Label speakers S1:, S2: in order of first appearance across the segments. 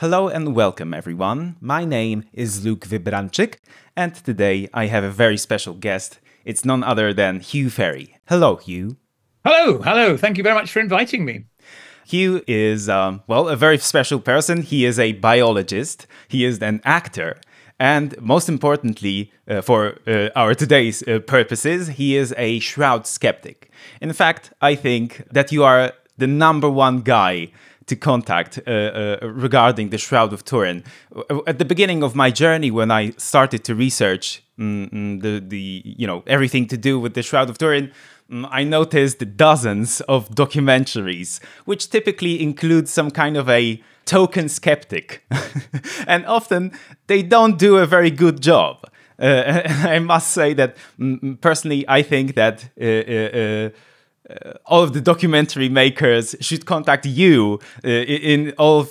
S1: Hello and welcome everyone. My name is Wybranczyk and today I have a very special guest. It's none other than Hugh Farey. Hello, Hugh.
S2: Hello. Thank you very much for inviting me.
S1: Hugh is, a very special person. He is a biologist, he is an actor, and most importantly, for our today's purposes, he is a Shroud skeptic. In fact, I think that you are the #1 guy to contact regarding the Shroud of Turin. At the beginning of my journey, when I started to research everything to do with the Shroud of Turin, I noticed dozens of documentaries, which typically include some kind of a token skeptic. And often they don't do a very good job. I must say that personally, I think that all of the documentary makers should contact you in all of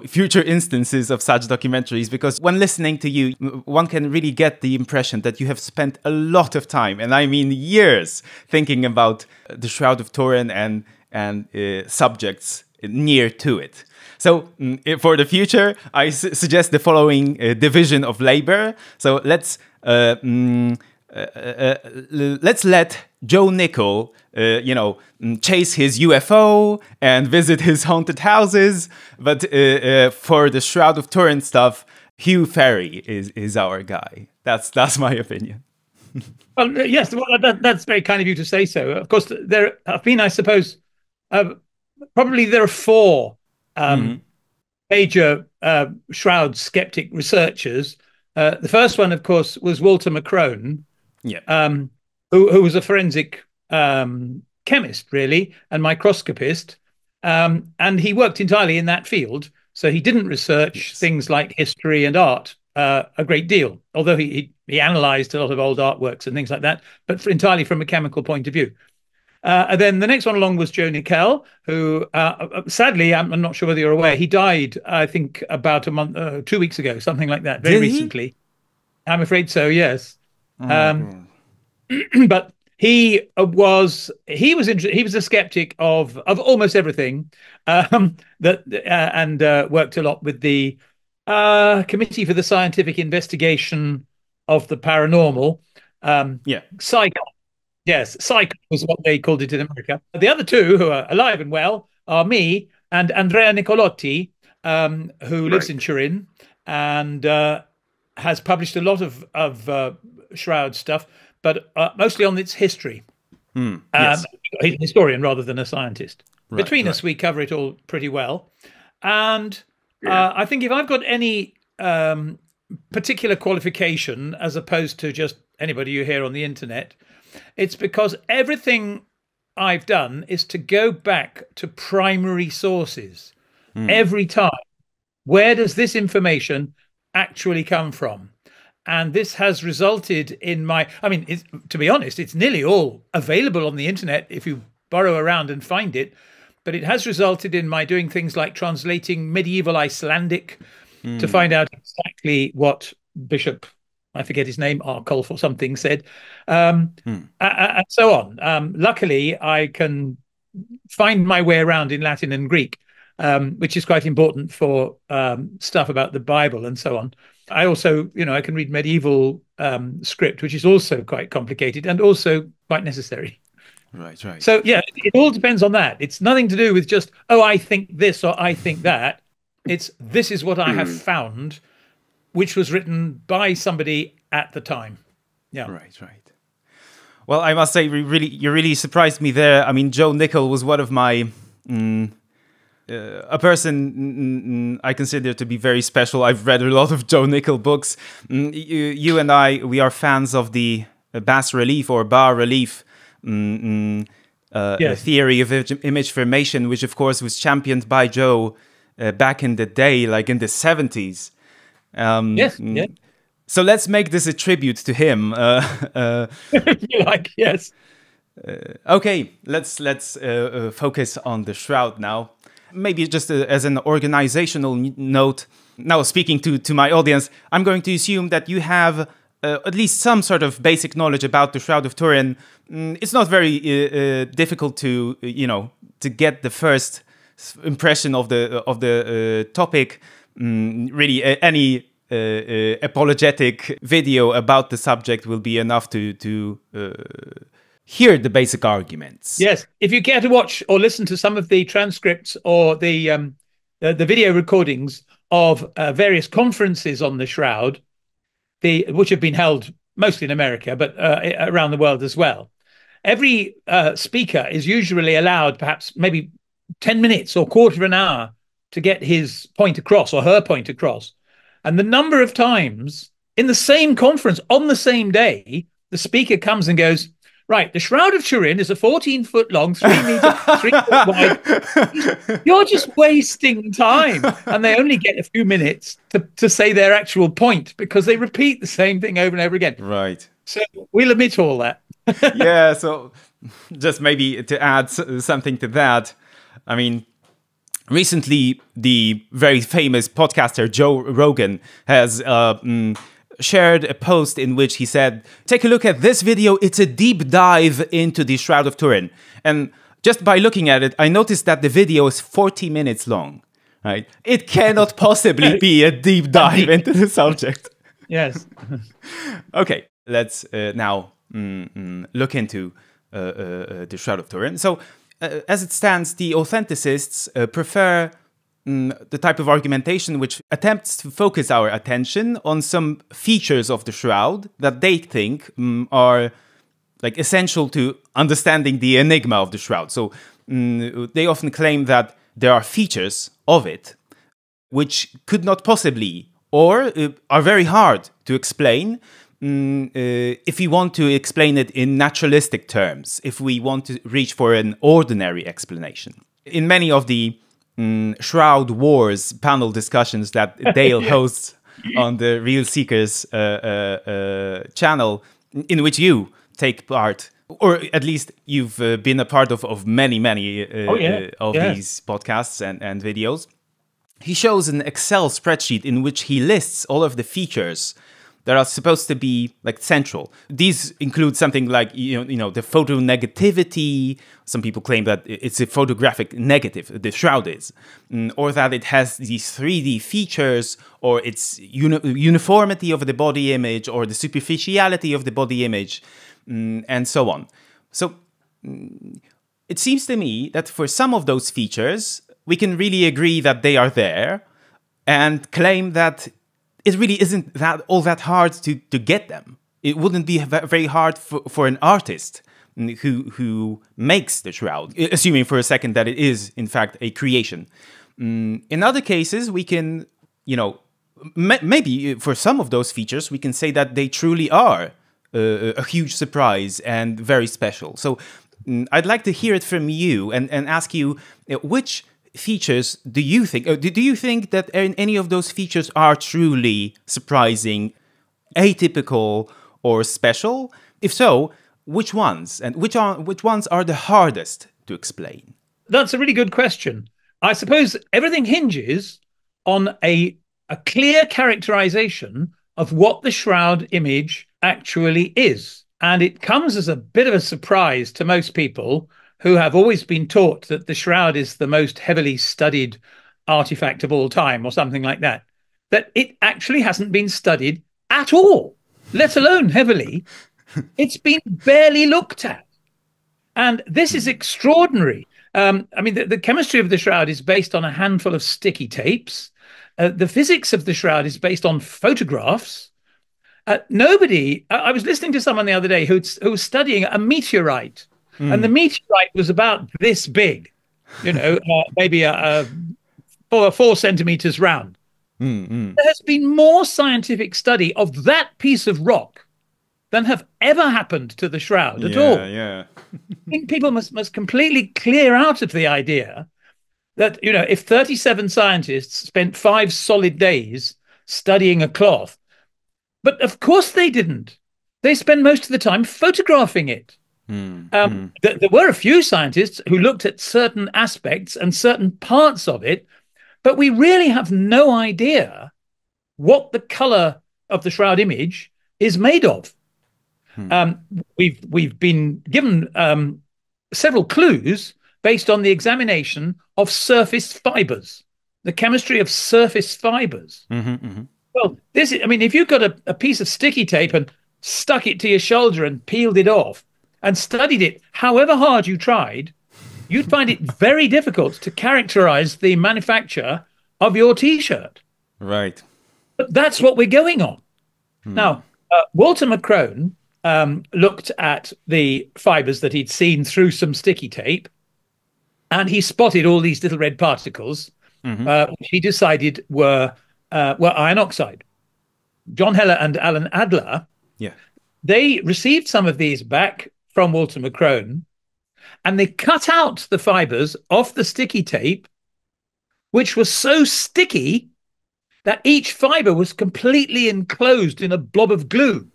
S1: future instances of such documentaries, because when listening to you, one can really get the impression that you have spent a lot of time, and I mean years, thinking about the Shroud of Turin and subjects near to it. So for the future, I suggest the following division of labor. So let's let Joe Nickell, chase his UFO and visit his haunted houses. But for the Shroud of Turin stuff, Hugh Farey is our guy. That's my opinion.
S2: Well, yes, that's very kind of you to say so. Of course, there have been, I suppose, probably there are 4 major Shroud skeptic researchers. The first one, of course, was Walter McCrone.
S1: Yeah.
S2: Who was a forensic chemist, really, and microscopist. And he worked entirely in that field. So he didn't research things like history and art a great deal, although he analyzed a lot of old artworks and things like that, but entirely from a chemical point of view. And then the next one along was Joe Nickell, who sadly, I'm not sure whether you're aware, he died, I think, about a month, 2 weeks ago, something like that, very recently. I'm afraid so, yes. But he was a skeptic of almost everything, and worked a lot with the Committee for the Scientific Investigation of the Paranormal. Psych. Yes, Psych was what they called it in America. The other 2 who are alive and well are me and Andrea Nicolotti, who lives in Turin and has published a lot of Shroud stuff, but mostly on its history. Yes. He's a historian rather than a scientist. Between us, we cover it all pretty well. And I think if I've got any particular qualification, as opposed to just anybody you hear on the internet, it's because everything I've done is to go back to primary sources every time. Where does this information actually come from? And this has resulted in to be honest, it's nearly all available on the internet if you burrow around and find it. But it has resulted in my doing things like translating medieval Icelandic to find out exactly what Bishop, I forget his name, Arculf or something, said, and so on. Luckily, I can find my way around in Latin and Greek, which is quite important for stuff about the Bible and so on. I also, I can read medieval script, which is also quite complicated and also quite necessary.
S1: Right.
S2: So, yeah, it all depends on that. It's nothing to do with just, I think this or I think that. This is what I have found, which was written by somebody at the time. Yeah.
S1: Right. Well, I must say, you really surprised me there. I mean, Joe Nickell was one of my... a person I consider to be very special. I've read a lot of Joe Nickell books. You and I, we are fans of the bas relief or bas relief theory of image formation, which of course was championed by Joe back in the day, like in the 70s.
S2: Yes.
S1: So let's make this a tribute to him.
S2: Yes.
S1: Okay, let's focus on the Shroud now. Maybe just as an organizational note. Now, speaking to my audience, I'm going to assume that you have at least some sort of basic knowledge about the Shroud of Turin. It's not very difficult to get the first impression of the topic. really any apologetic video about the subject will be enough to hear the basic arguments.
S2: Yes, if you care to watch or listen to some of the transcripts or the video recordings of various conferences on the Shroud, which have been held mostly in America, but around the world as well. Every speaker is usually allowed perhaps maybe 10 minutes or quarter of an hour to get his point across or her point across. And the number of times in the same conference on the same day, the speaker comes and goes, right, the Shroud of Turin is a 14-foot long, 3 foot wide. You're just wasting time. And they only get a few minutes to say their actual point because they repeat the same thing over and over again.
S1: Right.
S2: So we'll omit all that.
S1: Yeah, so just maybe to add something to that, I mean, recently the very famous podcaster Joe Rogan has shared a post in which he said, take a look at this video, it's a deep dive into the Shroud of Turin. And just by looking at it, I noticed that the video is 40 minutes long, right? It cannot possibly be a deep dive into the subject.
S2: Yes.
S1: Okay, let's now look into the Shroud of Turin. So, as it stands, the authenticists prefer the type of argumentation which attempts to focus our attention on some features of the shroud that they think are like essential to understanding the enigma of the shroud. So they often claim that there are features of it which could not possibly or are very hard to explain if we want to explain it in naturalistic terms, if we want to reach for an ordinary explanation. In many of the Shroud Wars panel discussions that Dale hosts on the Real Seekers channel, in which you take part, or at least you've been a part of many these podcasts and videos. He shows an Excel spreadsheet in which he lists all of the features that are supposed to be like central. These include something like you know the photonegativity. Some people claim that it's a photographic negative, the shroud is, or that it has these 3D features, or its uniformity of the body image, or the superficiality of the body image, and so on. So it seems to me that for some of those features, we can really agree that they are there, and claim that it really isn't all that hard to get them. It wouldn't be very hard for an artist who makes the shroud, assuming for a second that it is, in fact, a creation. In other cases, we can, you know, maybe for some of those features, we can say that they truly are a huge surprise and very special. So I'd like to hear it from you and ask you, which features do you think, do you think that any of those features are truly surprising, atypical, or special? If so, which ones? And which ones are the hardest to explain?
S2: That's a really good question. I suppose everything hinges on a clear characterization of what the shroud image actually is. And it comes as a bit of a surprise to most people who have always been taught that the shroud is the most heavily studied artifact of all time or something like that, that it actually hasn't been studied at all, let alone heavily. It's been barely looked at. And this is extraordinary. I mean, the chemistry of the shroud is based on a handful of sticky tapes. The physics of the shroud is based on photographs. I was listening to someone the other day who was studying a meteorite. And the meteorite was about this big, you know, maybe 4 centimeters round. There has been more scientific study of that piece of rock than have ever happened to the shroud at all.
S1: Yeah.
S2: I think people must completely clear out of the idea that, you know, if 37 scientists spent 5 solid days studying a cloth, but of course they didn't. They spent most of the time photographing it. There were a few scientists who looked at certain aspects and certain parts of it, but we really have no idea what the color of the shroud image is made of. We've been given several clues based on the examination of surface fibers. the chemistry of surface fibers. Well, I mean, if you've got a piece of sticky tape and stuck it to your shoulder and peeled it off and studied it, however hard you tried, you'd find it very difficult to characterize the manufacture of your T-shirt.
S1: Right.
S2: But that's what we're going on. Now, Walter McCrone looked at the fibers that he'd seen through some sticky tape, and he spotted all these little red particles, which he decided were iron oxide. John Heller and Alan Adler, they received some of these back from Walter McCrone, and they cut out the fibers off the sticky tape, which was so sticky that each fiber was completely enclosed in a blob of glue.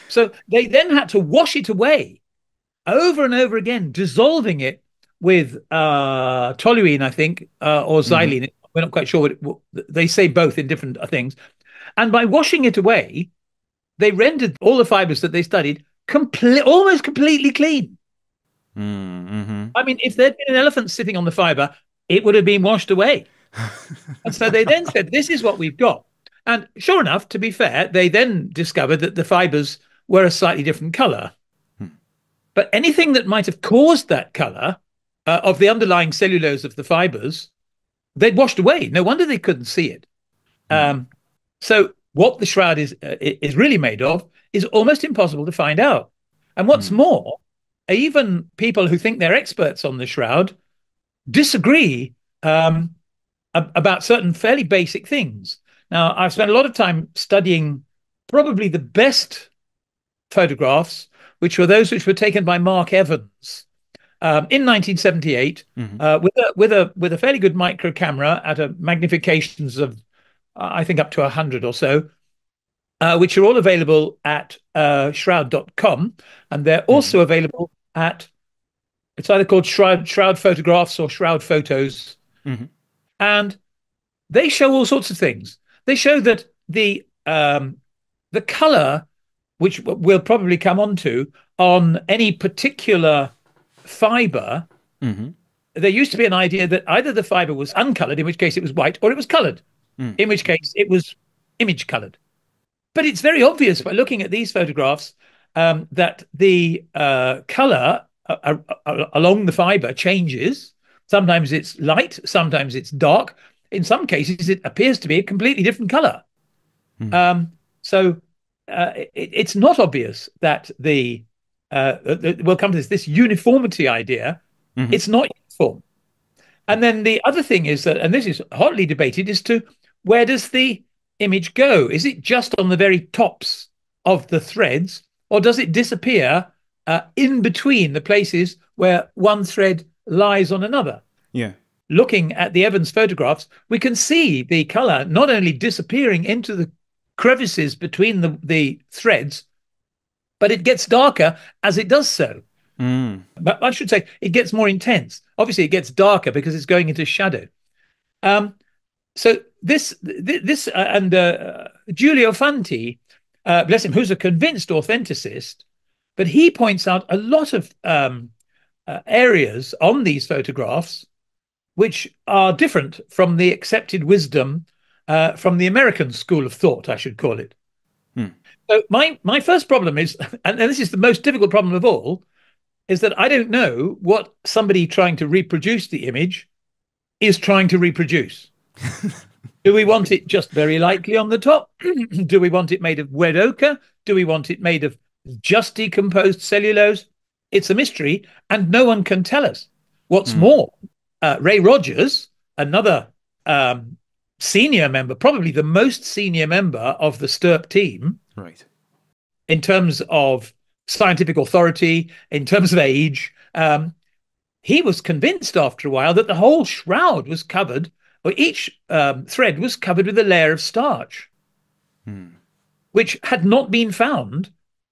S2: So they then had to wash it away over and over again, dissolving it with toluene, I think, or xylene. We're not quite sure they say both in different things. And by washing it away, they rendered all the fibers that they studied almost completely clean. I mean, if there'd been an elephant sitting on the fiber, it would have been washed away. And so they then said, this is what we've got. And sure enough, to be fair, they then discovered that the fibers were a slightly different color. But anything that might have caused that color of the underlying cellulose of the fibers, they'd washed away. No wonder they couldn't see it. So what the shroud is really made of is almost impossible to find out. And what's more, even people who think they're experts on the shroud disagree about certain fairly basic things. Now, I've spent a lot of time studying probably the best photographs, which were those which were taken by Mark Evans in 1978 with a fairly good micro camera at a magnifications of I think up to 100 or so, which are all available at shroud.com, and they're also available at, it's either called Shroud Photographs or Shroud Photos, and they show all sorts of things. They show that the color, which we'll probably come onto, on any particular fiber, there used to be an idea that either the fiber was uncolored, in which case it was white, or it was colored, in which case it was image colored. But it's very obvious by looking at these photographs that the color along the fiber changes. Sometimes it's light, sometimes it's dark. In some cases, it appears to be a completely different color. So it's not obvious that we'll come to this uniformity idea. It's not uniform. And then the other thing is that, and this is hotly debated, is where does the image go? Is it just on the very tops of the threads, or does it disappear in between the places where one thread lies on another? Looking at the Evans photographs, we can see the color not only disappearing into the crevices between the threads, but it gets darker as it does so. But I should say it gets more intense. Obviously, it gets darker because it's going into shadow. So this and Giulio Fanti, bless him, who's a convinced authenticist, but he points out a lot of areas on these photographs which are different from the accepted wisdom from the American school of thought, I should call it. So my first problem is, and this is the most difficult problem of all, is that I don't know what somebody trying to reproduce the image is trying to reproduce. Do we want it just very lightly on the top? Do we want it made of red ochre? Do we want it made of just decomposed cellulose? It's a mystery, and no one can tell us. What's more, Ray Rogers, another senior member, probably the most senior member of the Stirp team,
S1: right,
S2: in terms of scientific authority, in terms of age, he was convinced after a while that the whole shroud was covered, or each thread was covered with a layer of starch, which had not been found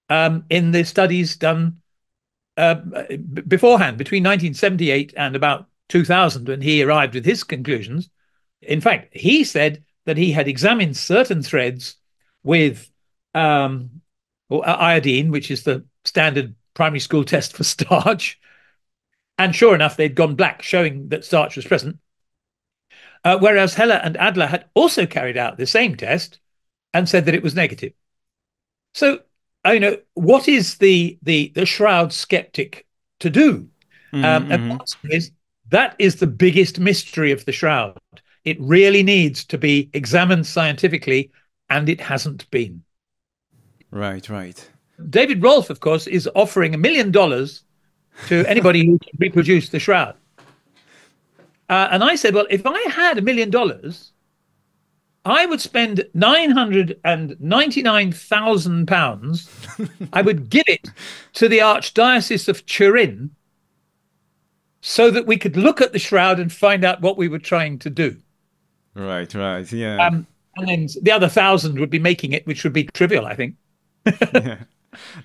S2: in the studies done beforehand, between 1978 and about 2000, when he arrived with his conclusions. In fact, he said that he had examined certain threads with iodine, which is the standard primary school test for starch. And sure enough, they'd gone black, showing that starch was present. whereas Heller and Adler had also carried out the same test and said that it was negative. So, what is the shroud skeptic to do? And the answer is that is the biggest mystery of the shroud. It really needs to be examined scientifically, and it hasn't been.
S1: Right, right.
S2: David Rolfe, of course, is offering $1 million to anybody who can reproduce the shroud. And I said, well, if I had $1 million, I would spend £999,000. I would give it to the Archdiocese of Turin so that we could look at the shroud and find out what we were trying to do.
S1: Right, right, yeah.
S2: And then the other 1,000 would be making it, which would be trivial, I think.
S1: Yeah.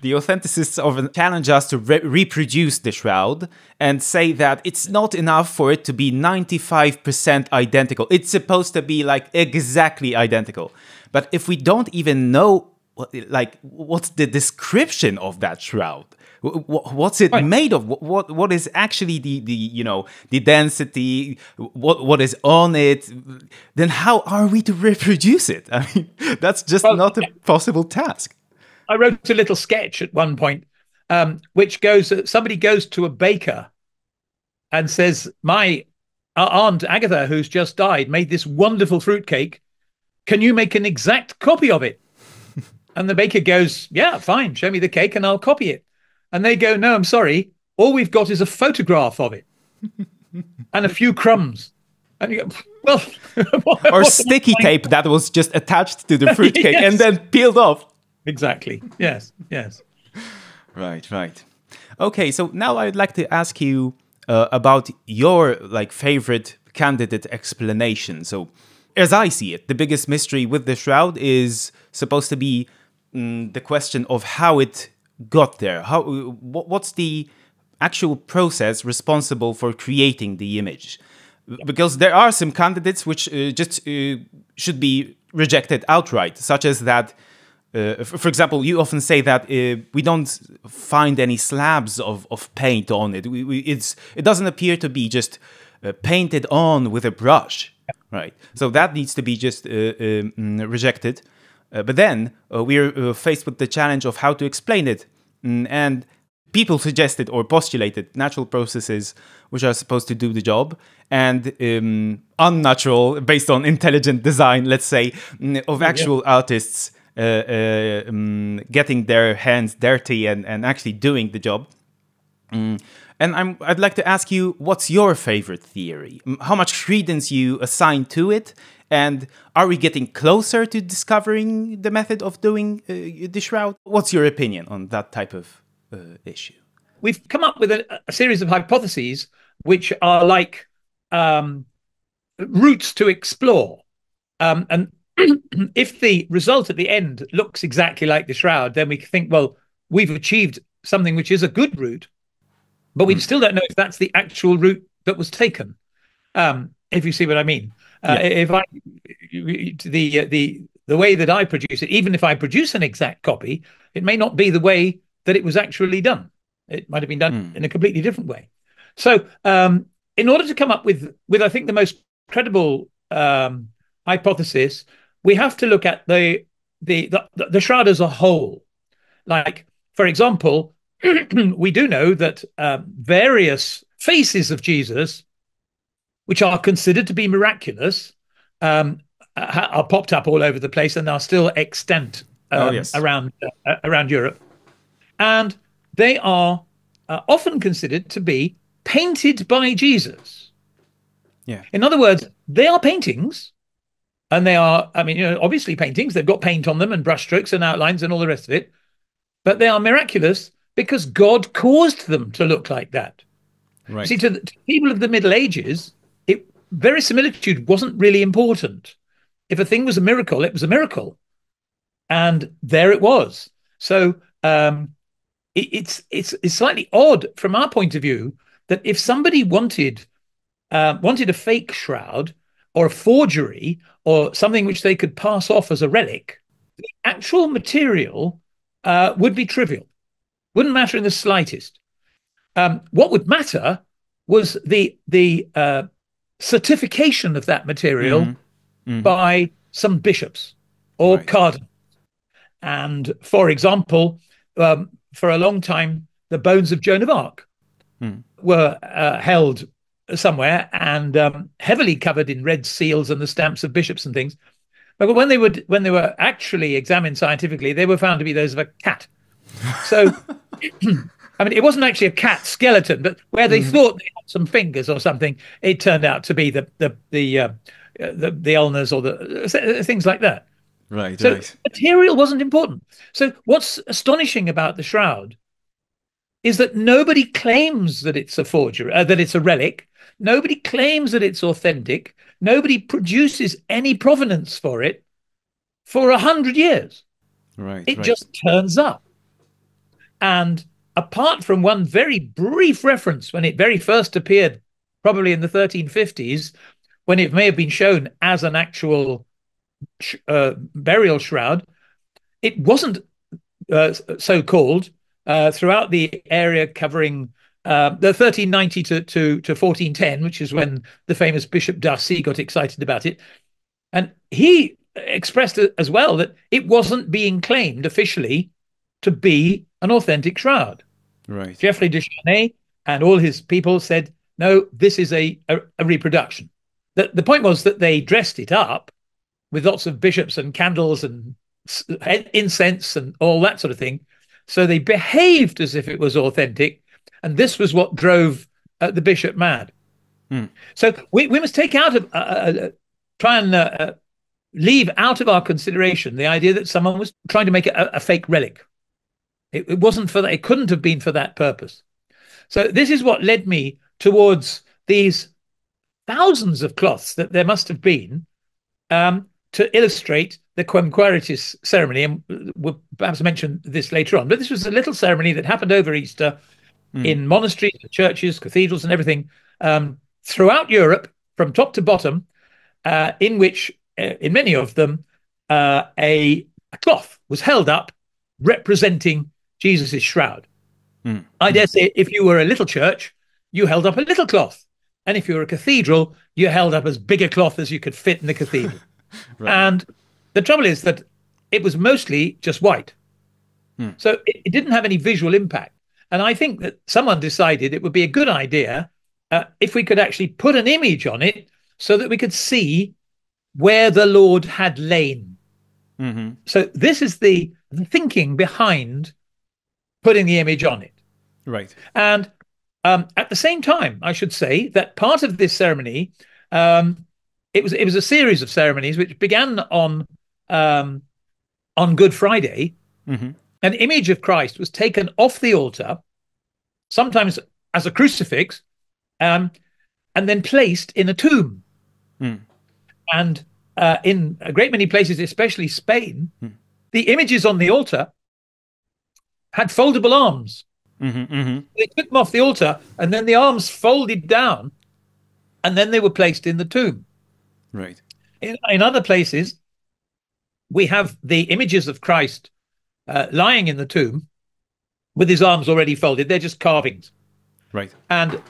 S1: The authenticists often challenge us to reproduce the shroud and say that it's not enough for it to be 95% identical. It's supposed to be like exactly identical. But if we don't even know what's the description of that shroud, what's it made of, what is actually the density, what is on it, then how are we to reproduce it? I mean, that's just not a possible task.
S2: I wrote a little sketch at one point, which goes, somebody goes to a baker and says, my aunt Agatha, who's just died, made this wonderful fruitcake. Can you make an exact copy of it? And the baker goes, yeah, fine. Show me the cake and I'll copy it. And they go, no, I'm sorry. All we've got is a photograph of it and a few crumbs. And you go, well,
S1: or sticky tape that was just attached to the fruitcake yes. and then peeled off.
S2: Exactly. Yes. Yes.
S1: Right. Right. Okay. So now I'd like to ask you about your favorite candidate explanation. So, as I see it, the biggest mystery with the shroud is supposed to be the question of how it got there. What's the actual process responsible for creating the image? Because there are some candidates which just should be rejected outright, such as that. For example, you often say that we don't find any slabs of paint on it. It doesn't appear to be just painted on with a brush, right? So that needs to be just rejected. But then we're faced with the challenge of how to explain it. And people suggested or postulated natural processes which are supposed to do the job, and unnatural, based on intelligent design, let's say, of actual artists getting their hands dirty and actually doing the job. And I'd like to ask you, what's your favorite theory? How much credence you assign to it? And are we getting closer to discovering the method of doing the shroud? What's your opinion on that type of issue?
S2: We've come up with a series of hypotheses which are like routes to explore. And if the result at the end looks exactly like the shroud, then we think, well, we've achieved something which is a good route, but we still don't know if that's the actual route that was taken. If you see what I mean. If the way that I produce it, even if I produce an exact copy, it may not be the way that it was actually done. It might have been done in a completely different way. So, in order to come up with I think the most credible hypothesis, we have to look at the shroud as a whole. Like, for example, we do know that various faces of Jesus, which are considered to be miraculous, are popped up all over the place and are still extant around Europe. And they are often considered to be painted by Jesus.
S1: Yeah.
S2: In other words, they are paintings, and they are, obviously paintings. They've got paint on them and brushstrokes and outlines and all the rest of it. But they are miraculous because God caused them to look like that.
S1: Right.
S2: See, to the people of the Middle Ages, verisimilitude wasn't really important. If a thing was a miracle, it was a miracle. And there it was. So it's slightly odd from our point of view that if somebody wanted a fake shroud or a forgery or something which they could pass off as a relic, the actual material would be trivial. Wouldn't matter in the slightest. What would matter was the certification of that material by some bishops or
S1: Right.
S2: cardinals. And for example, for a long time, the bones of Joan of Arc were held somewhere and heavily covered in red seals and the stamps of bishops and things. But when they were actually examined scientifically, they were found to be those of a cat. So, I mean, it wasn't actually a cat skeleton, but where they thought they had some fingers or something, it turned out to be the ulnars or the things like that.
S1: Right.
S2: So
S1: Right.
S2: material wasn't important. So what's astonishing about the shroud is that nobody claims that it's a forgery, that it's a relic. Nobody claims that it's authentic. Nobody produces any provenance for it for 100 years.
S1: Right.
S2: It
S1: Right.
S2: just turns up. And apart from one very brief reference when it very first appeared, probably in the 1350s, when it may have been shown as an actual burial shroud, it wasn't so called throughout the area covering the 1390 to 1410, which is when the famous Bishop Darcy got excited about it. And he expressed as well that it wasn't being claimed officially to be an authentic shroud.
S1: Right.
S2: Geoffrey de Charnay and all his people said, no, this is a reproduction. The point was that they dressed it up with lots of bishops and candles and incense and all that sort of thing. So they behaved as if it was authentic. And this was what drove the bishop mad. So we must take out of, try and leave out of our consideration the idea that someone was trying to make a fake relic. It wasn't for that. It couldn't have been for that purpose. So this is what led me towards these thousands of cloths that there must have been to illustrate the Quem quaeritis ceremony. And we'll perhaps mention this later on. But this was a little ceremony that happened over Easter in monasteries, churches, cathedrals, and everything throughout Europe, from top to bottom, in which, in many of them, a cloth was held up representing Jesus' shroud. I dare say if you were a little church, you held up a little cloth. And if you were a cathedral, you held up as big a cloth as you could fit in the cathedral. Right. And the trouble is that it was mostly just white. So it didn't have any visual impact. And I think that someone decided it would be a good idea if we could actually put an image on it so that we could see where the Lord had lain. So this is the thinking behind putting the image on it.
S1: Right.
S2: And at the same time, I should say that part of this ceremony, it was a series of ceremonies which began on Good Friday. An image of Christ was taken off the altar, sometimes as a crucifix, and then placed in a tomb. And in a great many places, especially Spain, the images on the altar had foldable arms. They took them off the altar, and then the arms folded down, and then they were placed in the tomb.
S1: Right.
S2: In other places, we have the images of Christ lying in the tomb with his arms already folded. They're just carvings.
S1: Right.
S2: And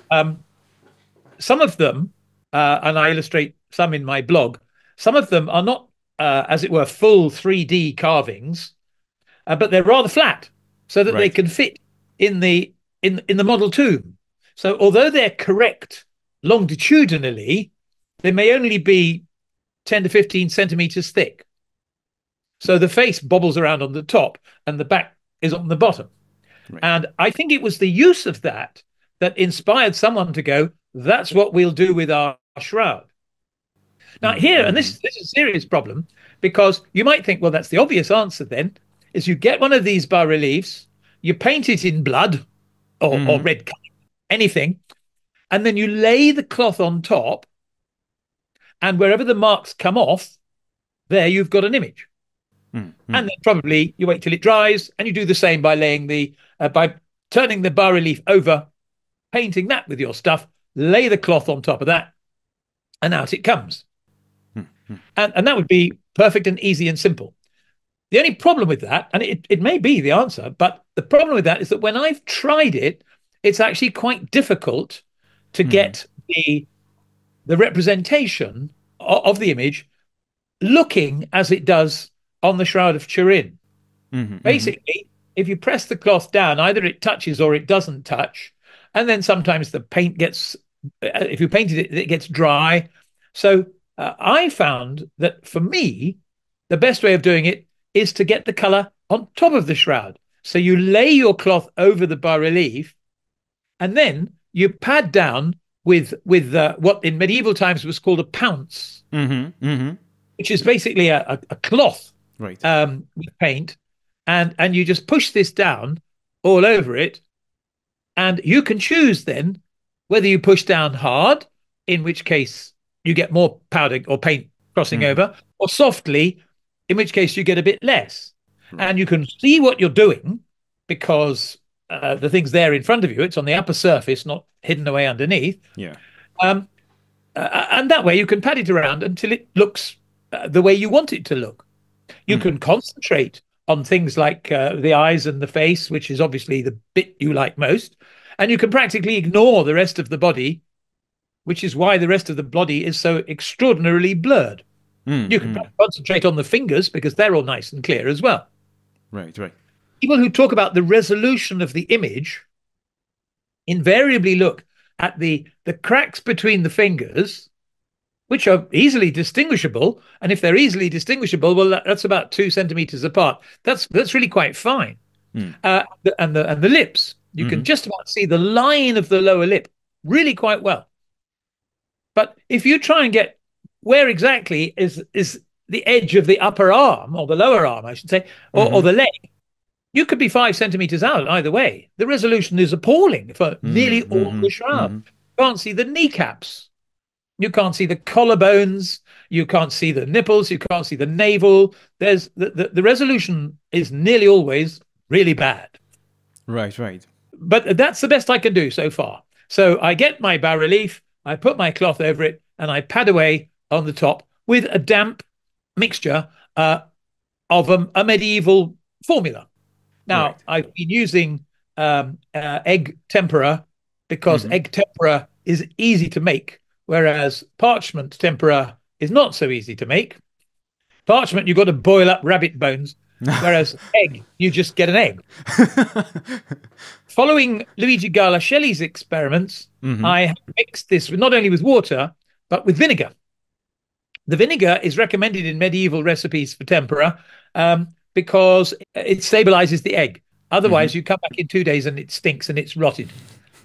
S2: some of them, and I illustrate some in my blog, some of them are not, as it were, full 3D carvings, but they're rather flat so that they can fit in the model tomb. So although they're correct longitudinally, they may only be 10 to 15 centimeters thick. So the face bobbles around on the top and the back is on the bottom. Right. And I think it was the use of that inspired someone to go, that's what we'll do with our shroud. Now here, and this is a serious problem, because you might think, well, that's the obvious answer then, is you get one of these bas-reliefs, you paint it in blood or red color, anything, and then you lay the cloth on top, and wherever the marks come off, there you've got an image. And then probably you wait till it dries, and you do the same by laying by turning the bas-relief over, painting that with your stuff, lay the cloth on top of that, and out it comes. And that would be perfect and easy and simple. The only problem with that, and it may be the answer, but the problem with that is that when I've tried it, it's actually quite difficult to get the the representation of the image looking as it does on the Shroud of Turin. Basically, if you press the cloth down, either it touches or it doesn't touch. And then sometimes the paint gets, if you painted it, it gets dry. So I found that for me, the best way of doing it is to get the color on top of the shroud. So you lay your cloth over the bas-relief, and then you pad down with what in medieval times was called a pounce, which is basically a cloth
S1: Right.
S2: with paint, and you just push this down all over it, and you can choose then whether you push down hard, in which case you get more powder or paint crossing over, or softly, in which case you get a bit less. And you can see what you're doing because the thing's there in front of you. It's on the upper surface, not hidden away underneath.
S1: Yeah.
S2: And that way you can pat it around until it looks the way you want it to look. You can concentrate on things like the eyes and the face, which is obviously the bit you like most. And you can practically ignore the rest of the body, which is why the rest of the body is so extraordinarily blurred. You can concentrate on the fingers because they're all nice and clear as well.
S1: Right, right.
S2: People who talk about the resolution of the image invariably look at the cracks between the fingers, which are easily distinguishable. And if they're easily distinguishable, well, that's about 2 centimeters apart. That's really quite fine. And the lips, you can just about see the line of the lower lip really quite well. But if you try and get where exactly is the edge of the upper arm, or the lower arm, I should say, or the leg, you could be 5 centimeters out either way. The resolution is appalling for nearly all the shroud. You can't see the kneecaps. You can't see the collarbones. You can't see the nipples. You can't see the navel. There's the resolution is nearly always really bad.
S1: Right, right.
S2: But that's the best I can do so far. So I get my bas-relief, I put my cloth over it, and I pad away on the top with a damp mixture of a medieval formula. Now, I've been using egg tempera because egg tempera is easy to make, whereas parchment tempera is not so easy to make. Parchment, you've got to boil up rabbit bones, whereas egg, you just get an egg. Following Luigi Garlascelli's experiments, I have mixed this not only with water, but with vinegar. The vinegar is recommended in medieval recipes for tempera because it stabilizes the egg. Otherwise, you come back in 2 days and it stinks and it's rotted.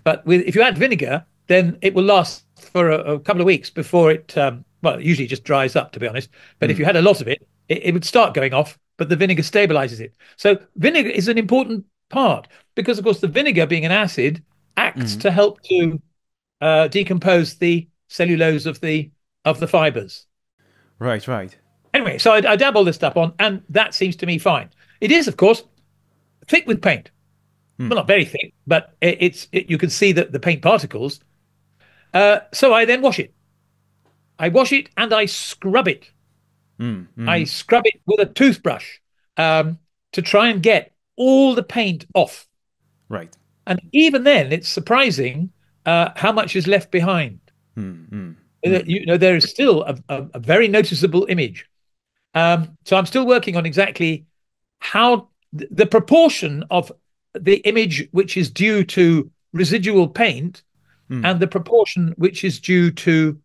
S2: But if you add vinegar, then it will last for a couple of weeks before it, it usually just dries up, to be honest. But if you had a lot of it, it would start going off, but the vinegar stabilizes it. So vinegar is an important part because, of course, the vinegar, being an acid, acts to help to decompose the cellulose of the fibers.
S1: Right, right.
S2: Anyway, so I dab all this stuff on, and that seems to me fine. It is, of course, thick with paint. Well, not very thick, but you can see the paint particles. So I then wash it. I wash it and I scrub it. I scrub it with a toothbrush to try and get all the paint off.
S1: Right.
S2: And even then, it's surprising how much is left behind. There is still a very noticeable image. So I'm still working on exactly how the proportion of the image which is due to residual paint and the proportion which is due to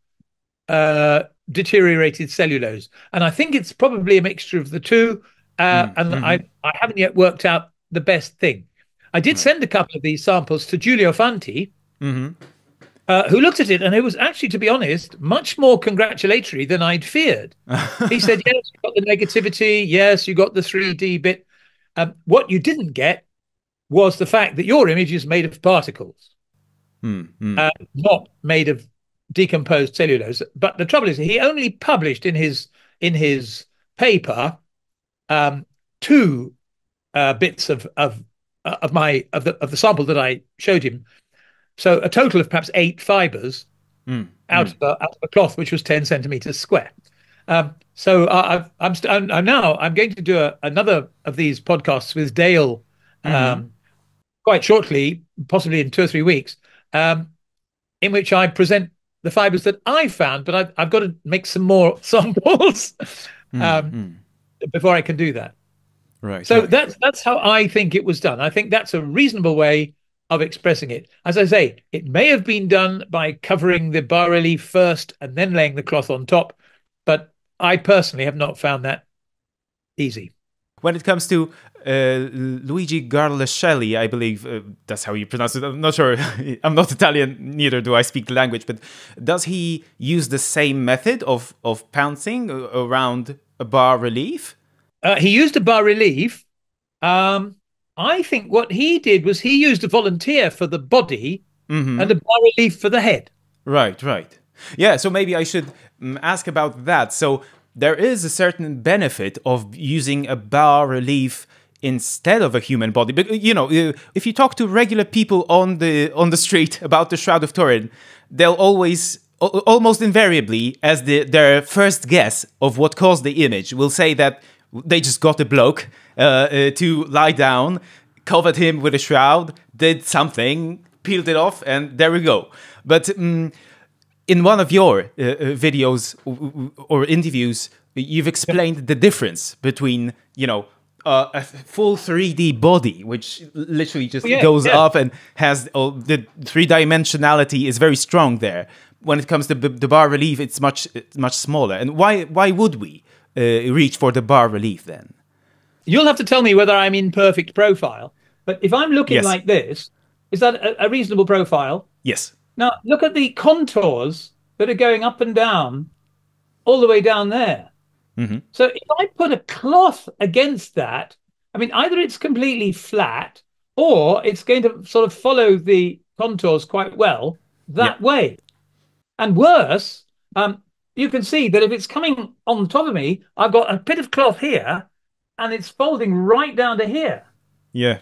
S2: deteriorated cellulose. And I think it's probably a mixture of the two. I haven't yet worked out the best thing. I did send a couple of these samples to Giulio Fanti, who looked at it, and it was actually, to be honest, much more congratulatory than I'd feared. He said, yes, you got the negativity. Yes, you got the 3D bit. What you didn't get was the fact that your image is made of particles, not made of decomposed cellulose. But the trouble is, he only published in his paper 2 bits of the sample that I showed him. So a total of perhaps 8 fibers out of a cloth which was 10 centimeters square. So I'm going to do another of these podcasts with Dale quite shortly, possibly in 2 or 3 weeks, in which I present the fibers that I found, but I've got to make some more samples before I can do that.
S1: Right.
S2: So
S1: Right.
S2: that's how I think it was done. I think that's a reasonable way of expressing it. As I say, it may have been done by covering the bas relief first and then laying the cloth on top, but I personally have not found that easy.
S1: When it comes to Luigi Garlascelli, I believe that's how you pronounce it. I'm not sure. I'm not Italian, neither do I speak the language. But does he use the same method of pouncing around a bas relief?
S2: He used a bas relief. I think what he did was he used a volunteer for the body and a bas relief for the head.
S1: Right, right. Yeah, so maybe I should ask about that. So there is a certain benefit of using a bas relief instead of a human body. But if you talk to regular people on the street about the Shroud of Turin, they'll always, almost invariably, as their first guess of what caused the image, will say that they just got a bloke to lie down, covered him with a shroud, did something, peeled it off, and there we go. But in one of your videos or interviews, you've explained the difference between, a full 3D body, which literally just goes up and has the three-dimensionality is very strong there. When it comes to the bas relief, it's much smaller. And why would we reach for the bas relief then?
S2: You'll have to tell me whether I'm in perfect profile. But if I'm looking like this, is that a reasonable profile?
S1: Yes.
S2: Now, look at the contours that are going up and down, all the way down there. So if I put a cloth against that, I mean, either it's completely flat or it's going to sort of follow the contours quite well that way. And worse, you can see that if it's coming on top of me, I've got a bit of cloth here and it's folding right down to here.
S1: Yeah.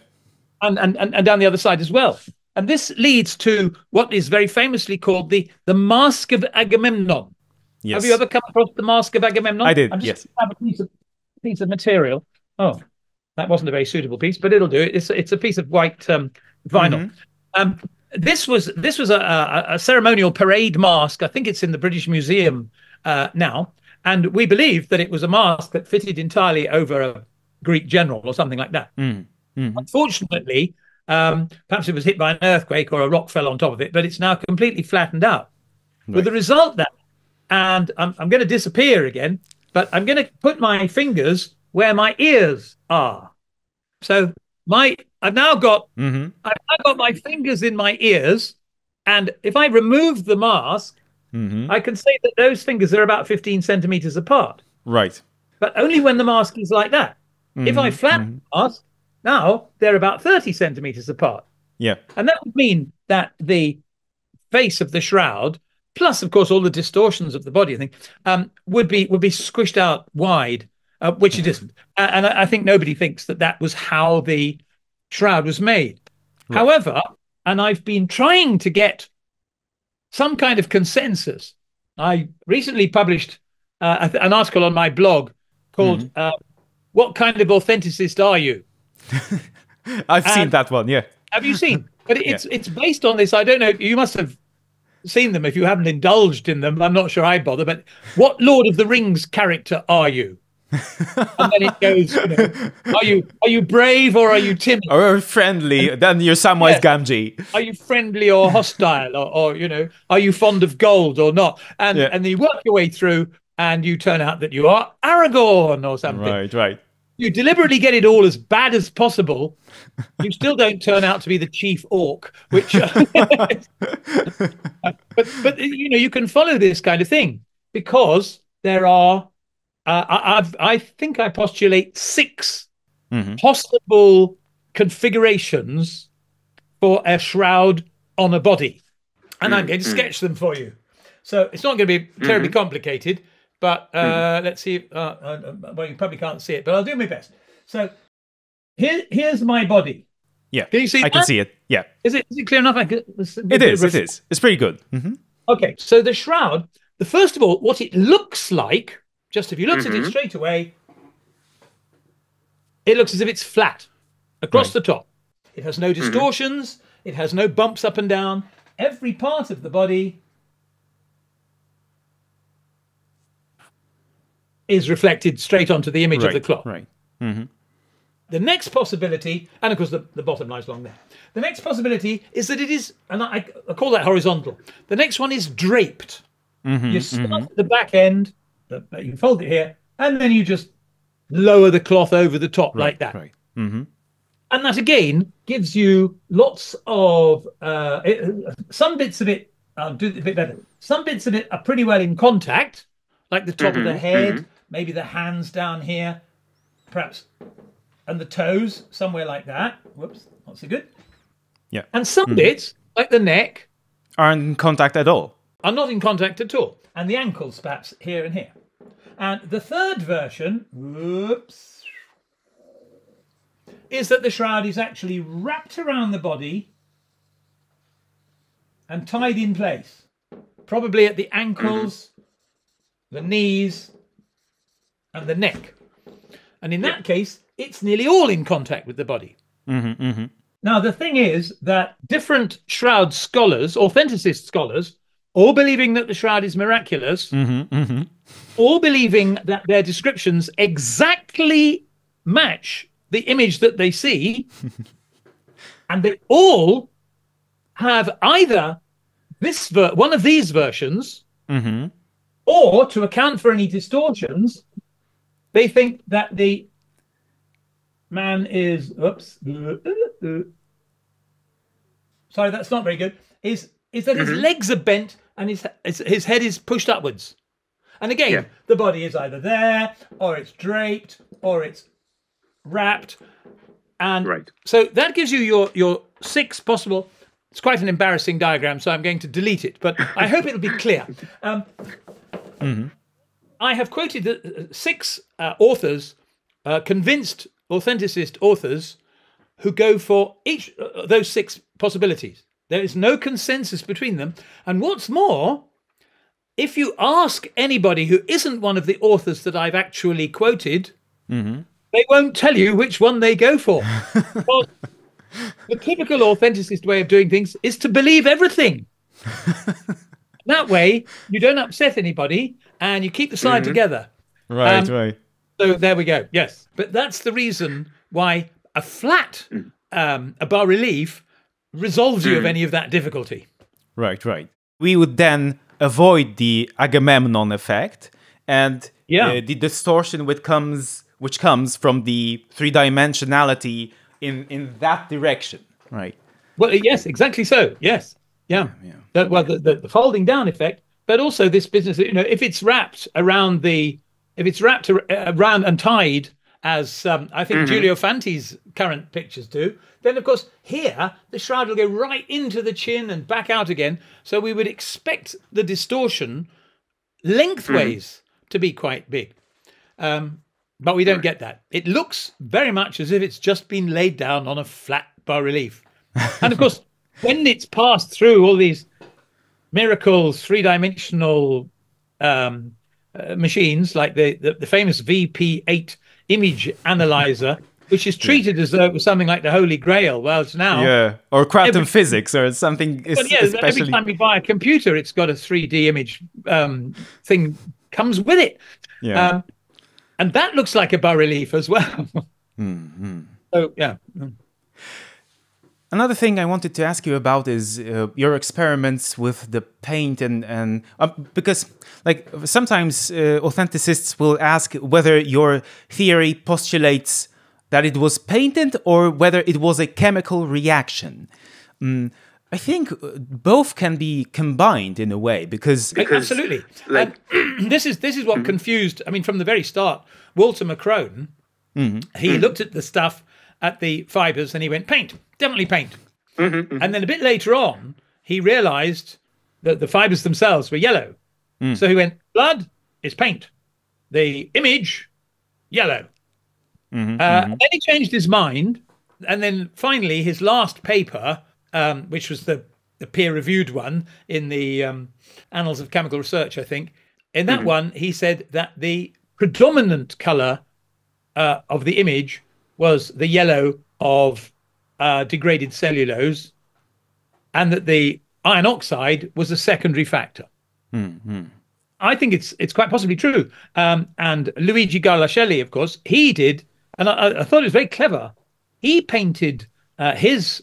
S2: And down the other side as well. And this leads to what is very famously called the Mask of Agamemnon. Yes. Have you ever come across the Mask of Agamemnon?
S1: I did,
S2: I'm just have a piece of material. Oh, that wasn't a very suitable piece, but it'll do. It's a piece of white vinyl. This was a ceremonial parade mask. I think it's in the British Museum now. And we believe that it was a mask that fitted entirely over a Greek general or something like that. Unfortunately, perhaps it was hit by an earthquake or a rock fell on top of it, but it's now completely flattened out. Right. With the result that, and I'm going to disappear again, but I'm going to put my fingers where my ears are. So I've now got my fingers in my ears, and if I remove the mask, I can say that those fingers are about 15 centimeters apart.
S1: Right.
S2: But only when the mask is like that. If I flatten the mask, now they're about 30 centimeters apart.
S1: Yeah.
S2: And that would mean that the face of the shroud, plus, of course, all the distortions of the body, I think, would be squished out wide, which it isn't. And I think nobody thinks that was how the shroud was made. Right. However, and I've been trying to get some kind of consensus. I recently published an article on my blog called "What Kind of Authenticist Are You?"
S1: I've seen that one. Yeah.
S2: Have you seen? But it's based on this. I don't know. You must have seen them. If you haven't indulged in them, I'm not sure I bother. But what Lord of the Rings character are you? And then it goes, are you brave or are you timid?
S1: Or friendly? Then you're Samwise Gamgee.
S2: Are you friendly or hostile? Or are you fond of gold or not? And then you work your way through and you turn out that you are Aragorn or something.
S1: Right.
S2: You deliberately get it all as bad as possible. You still don't turn out to be the chief orc, which but you can follow this kind of thing because there are I think I postulate 6 possible configurations for a shroud on a body, and I'm going to sketch them for you. So it's not going to be terribly complicated. But let's see. Well, you probably can't see it, but I'll do my best. So here's my body.
S1: Yeah.
S2: Can you see?
S1: I can see it. Yeah.
S2: Is it clear enough?
S1: It is. It's pretty good.
S2: Okay. So the shroud. First of all, what it looks like, just if you looked at it straight away, it looks as if it's flat across the top. It has no distortions. It has no bumps up and down. Every part of the body is reflected straight onto the image of the cloth.
S1: Right. Mm-hmm.
S2: The next possibility, and of course the bottom lies along there. The next possibility is that it is, and I call that horizontal. The next one is draped. You start at the back end, you fold it here, and then you just lower the cloth over the top like that.
S1: Right. Mm-hmm.
S2: And that again gives you lots of some bits of it. I'll do it a bit better. Some bits of it are pretty well in contact, like the top of the head, maybe the hands down here, perhaps, and the toes somewhere like that. Whoops, not so good.
S1: Yeah.
S2: And some bits, like the neck,
S1: aren't in contact at all.
S2: Are not in contact at all, and the ankles perhaps here and here. And the third version, whoops, is that the shroud is actually wrapped around the body and tied in place, probably at the ankles, the knees, and the neck. And in that case, it's nearly all in contact with the body. Now, the thing is that different shroud scholars, authenticist scholars, all believing that the shroud is miraculous, all believing that their descriptions exactly match the image that they see, and they all have either one of these versions, or to account for any distortions, they think that the man is, sorry, that's not very good, is that his legs are bent and his head is pushed upwards. And again, the body is either there, or it's draped, or it's wrapped. And so that gives you your 6 possible. It's quite an embarrassing diagram, so I'm going to delete it, but I hope it'll be clear. I have quoted the 6 authors, convinced authenticist authors, who go for each of those 6 possibilities. There is no consensus between them. And what's more, if you ask anybody who isn't one of the authors that I've actually quoted, they won't tell you which one they go for. Because the typical authenticist way of doing things is to believe everything. That way, you don't upset anybody and you keep the slide together.
S1: Right.
S2: So there we go. Yes. But that's the reason why a flat a bas relief resolves you of any of that difficulty. Right.
S1: We would then avoid the Agamemnon effect and the distortion which comes from the three-dimensionality in that direction. Right.
S2: Well, yes, exactly so. Yes. Yeah. The folding down effect, but also this business, if it's wrapped around around and tied, as I think Giulio Fanti's current pictures do, then of course here the shroud will go right into the chin and back out again. So we would expect the distortion lengthways to be quite big. But we don't get that. It looks very much as if it's just been laid down on a flat bas relief. And of course, when it's passed through all these miracles, three-dimensional machines like the famous VP8 image analyzer, which is treated as though it was something like the Holy Grail. Well, it's now
S1: or quantum physics or something.
S2: Every time you buy a computer, it's got a 3D image thing comes with it, and that looks like a bas relief as well. So
S1: Another thing I wanted to ask you about is your experiments with the paint and because like sometimes authenticists will ask whether your theory postulates that it was painted or whether it was a chemical reaction. I think both can be combined in a way because
S2: absolutely. This is what confused. I mean, from the very start, Walter Macrone, he looked at the stuff, at the fibers, and he went, paint, definitely paint. And then a bit later on, he realized that the fibers themselves were yellow. So he went, blood is paint. The image, yellow. Then he changed his mind. And then finally, his last paper, which was the peer-reviewed one in the Annals of Chemical Research, I think, in that one, he said that the predominant color of the image was the yellow of degraded cellulose, and that the iron oxide was a secondary factor. I think it's quite possibly true. And Luigi Garlascelli, of course, he did, and I thought it was very clever. He painted his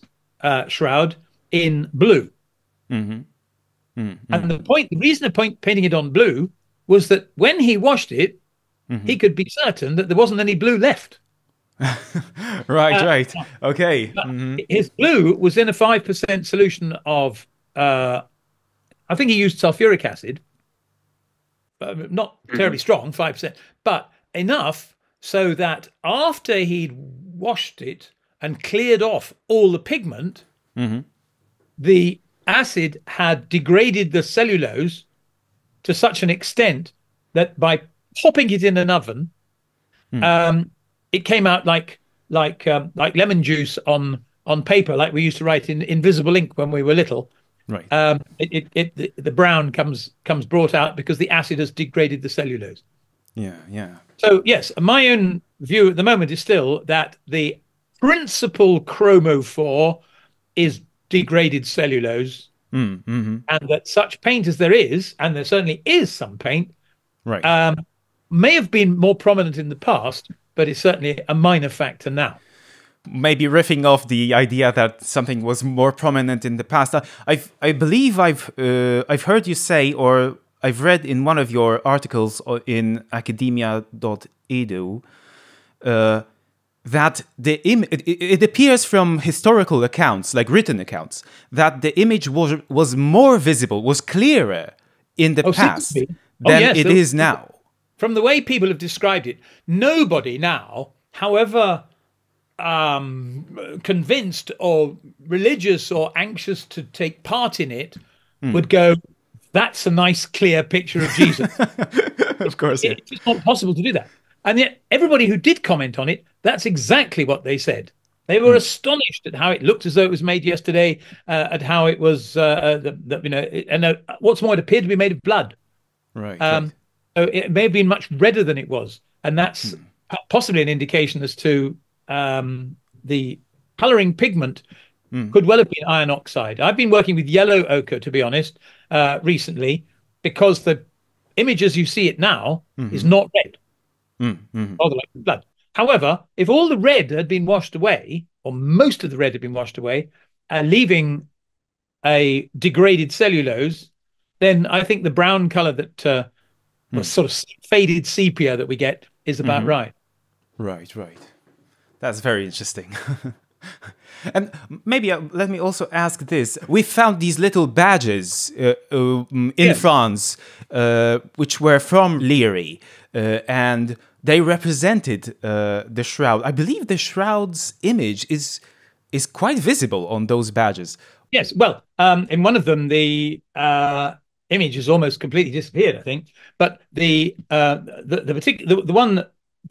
S2: shroud in blue.
S1: Mm-hmm. Mm-hmm.
S2: And the reason of painting it on blue was that when he washed it, he could be certain that there wasn't any blue left.
S1: Right. Okay.
S2: His blue was in a 5% solution of, I think he used sulfuric acid, not terribly strong, 5%, but enough so that after he'd washed it and cleared off all the pigment, the acid had degraded the cellulose to such an extent that by popping it in an oven, it came out like lemon juice on paper, like we used to write in invisible ink when we were little.
S1: Right.
S2: The brown comes brought out because the acid has degraded the cellulose.
S1: Yeah.
S2: So yes, my own view at the moment is still that the principal chromophore is degraded cellulose, and that such paint as there is, and there certainly is some paint,
S1: right,
S2: may have been more prominent in the past, but it's certainly a minor factor now.
S1: Maybe riffing off the idea that something was more prominent in the past. I believe I've heard you say, or I've read in one of your articles in Academia.edu, that it appears from historical accounts, like written accounts, that the image was more visible, was clearer in the past than it is now.
S2: From the way people have described it, nobody now, however convinced or religious or anxious to take part in it, would go, that's a nice clear picture of Jesus.
S1: Of course, yeah.
S2: It's not possible to do that. And yet everybody who did comment on it, that's exactly what they said. They were astonished at how it looked as though it was made yesterday, at how it was, and what's more, it appeared to be made of blood.
S1: Right.
S2: So it may have been much redder than it was. And that's possibly an indication as to the coloring pigment could well have been iron oxide. I've been working with yellow ochre, to be honest, recently, because the image as you see it now is not red, rather like blood. However, if all the red had been washed away, or most of the red had been washed away, leaving a degraded cellulose, then I think the brown color that was sort of faded sepia that we get is about right.
S1: Right. That's very interesting. And maybe let me also ask this. We found these little badges in France, which were from Leary, and they represented the shroud. I believe the shroud's image is quite visible on those badges.
S2: Yes, well, in one of them, the image has almost completely disappeared, I think. But the one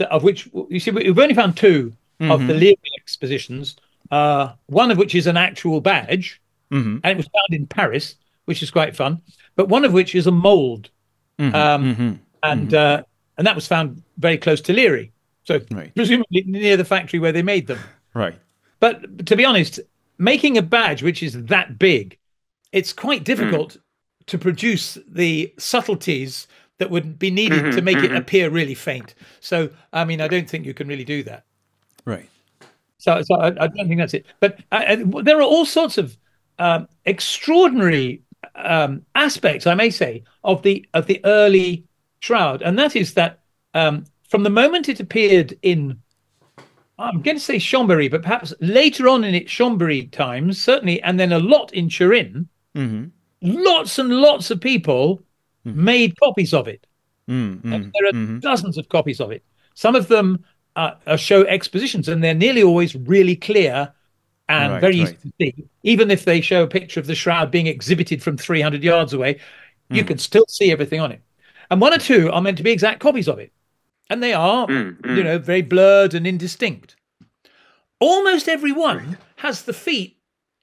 S2: of which, you see, we've only found two of the Leary expositions. One of which is an actual badge, and it was found in Paris, which is quite fun. But one of which is a mold, and that was found very close to Leary, so presumably near the factory where they made them.
S1: Right.
S2: But to be honest, making a badge which is that big, it's quite difficult to produce the subtleties that would be needed to make it appear really faint. So, I mean, I don't think you can really do that.
S1: Right.
S2: So I don't think that's it. But there are all sorts of extraordinary aspects, I may say, of the early shroud, and that is that from the moment it appeared in, I'm going to say Chambéry, but perhaps later on in its Chambéry times, certainly, and then a lot in Turin, lots and lots of people made copies of it. And there are dozens of copies of it. Some of them show expositions, and they're nearly always really clear and very easy to see. Even if they show a picture of the shroud being exhibited from 300 yards away, you can still see everything on it. And one or two are meant to be exact copies of it. And they are, very blurred and indistinct. Almost every one has the feet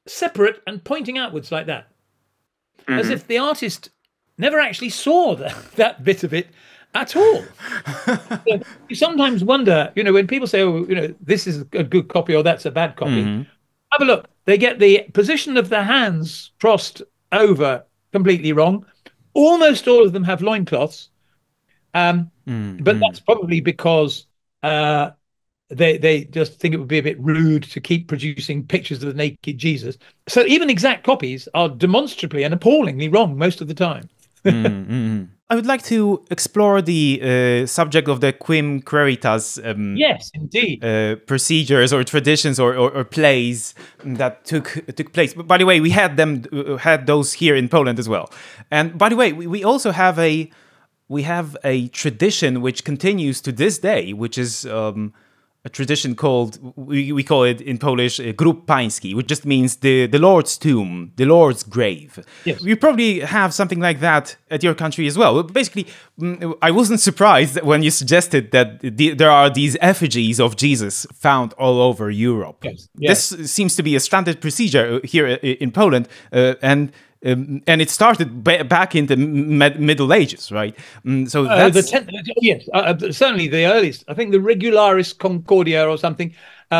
S2: separate and pointing outwards like that. As if the artist never actually saw that bit of it at all. So you sometimes wonder, when people say, this is a good copy or that's a bad copy, have a look. They get the position of the hands crossed over completely wrong, Almost all of them have loincloths, but
S1: Mm.
S2: that's probably because they just think it would be a bit rude to keep producing pictures of the naked Jesus. So even exact copies are demonstrably and appallingly wrong most of the time.
S1: I would like to explore the subject of the Quem quaeritis
S2: Yes, indeed.
S1: procedures or traditions or plays that took place. But by the way, we had those here in Poland as well. And by the way, we also have a tradition which continues to this day, which is a tradition called, we call it in Polish, grób pański, which just means the Lord's tomb, the Lord's grave.
S2: Yes.
S1: You probably have something like that at your country as well. Basically, I wasn't surprised when you suggested that there are these effigies of Jesus found all over Europe.
S2: Yes. Yes.
S1: This seems to be a standard procedure here in Poland, and it started back in the Middle Ages, right? So that's...
S2: yes, certainly the earliest. I think the Regularis Concordia or something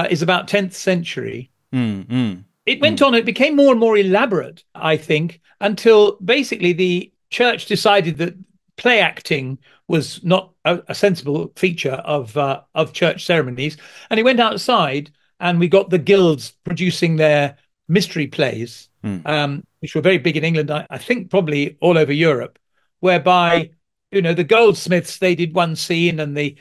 S2: is about 10th century. It went on, it became more and more elaborate, I think, until basically the church decided that play acting was not a sensible feature of church ceremonies. And it went outside, and we got the guilds producing their mystery plays, which were very big in England, I think probably all over Europe, whereby, you know, the goldsmiths, they did one scene, and the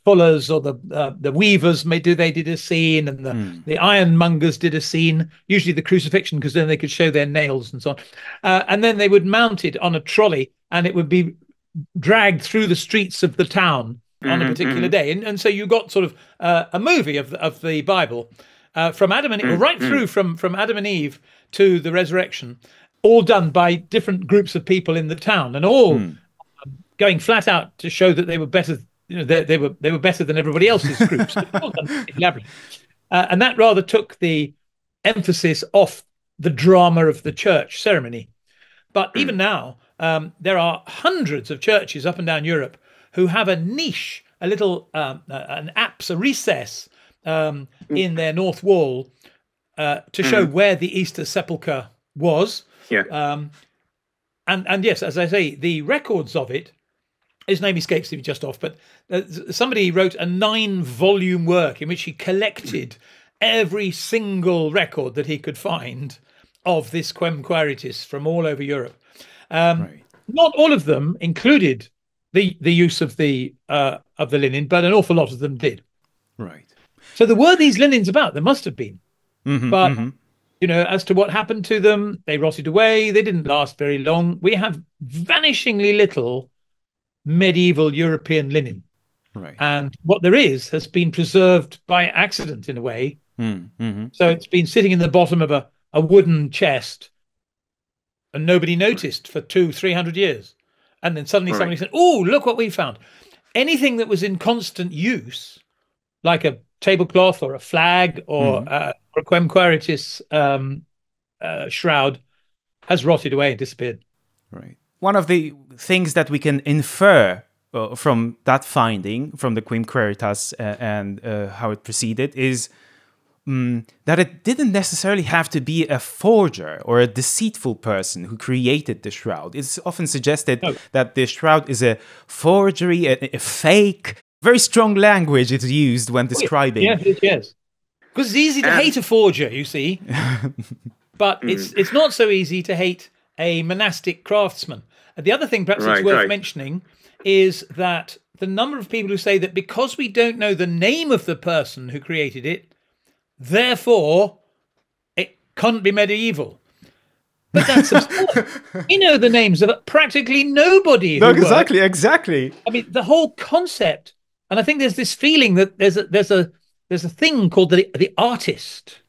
S2: fullers or the weavers they did a scene, and the ironmongers did a scene, usually the crucifixion, because then they could show their nails and so on. And then they would mount it on a trolley, and it would be dragged through the streets of the town on a particular day. And so you got sort of a movie of the Bible, from Adam and Eve, right through from Adam and Eve to the resurrection, all done by different groups of people in the town, and all going flat out to show that they were better. You know, they were better than everybody else's groups. All done elaborately. And that rather took the emphasis off the drama of the church ceremony. But even now, there are hundreds of churches up and down Europe who have a niche, a little an apse, a recess in their north wall to show where the Easter sepulchre was. And yes, as I say, the records of it, his name escapes me just off, but somebody wrote a 9-volume work in which he collected every single record that he could find of this Quem quaeritis from all over Europe. Not all of them included the use of the linen, but an awful lot of them did.
S1: Right.
S2: So there were these linens about. There must have been, but you know, as to what happened to them, they rotted away. They didn't last very long. We have vanishingly little medieval European linen, and what there is has been preserved by accident in a way. So it's been sitting in the bottom of a wooden chest, and nobody noticed for 200-300 years, and then suddenly somebody said, "Oh, look what we found!" Anything that was in constant use, like a tablecloth or a flag or a Quem quaeritis shroud, has rotted away and disappeared.
S1: Right. One of the things that we can infer from that finding, from the Quem quaeritas and how it proceeded, is that it didn't necessarily have to be a forger or a deceitful person who created the shroud. It's often suggested that the shroud is a forgery, a fake. Very strong language is used when describing.
S2: Yes. Because it's easy to hate a forger, you see, but it's not so easy to hate a monastic craftsman. And the other thing perhaps it's worth mentioning is that the number of people who say that because we don't know the name of the person who created it, therefore it can't be medieval. But that's absurd. We know the names of practically nobody.
S1: No, exactly.
S2: I mean, the whole concept, and I think there's this feeling that there's a thing called the artist.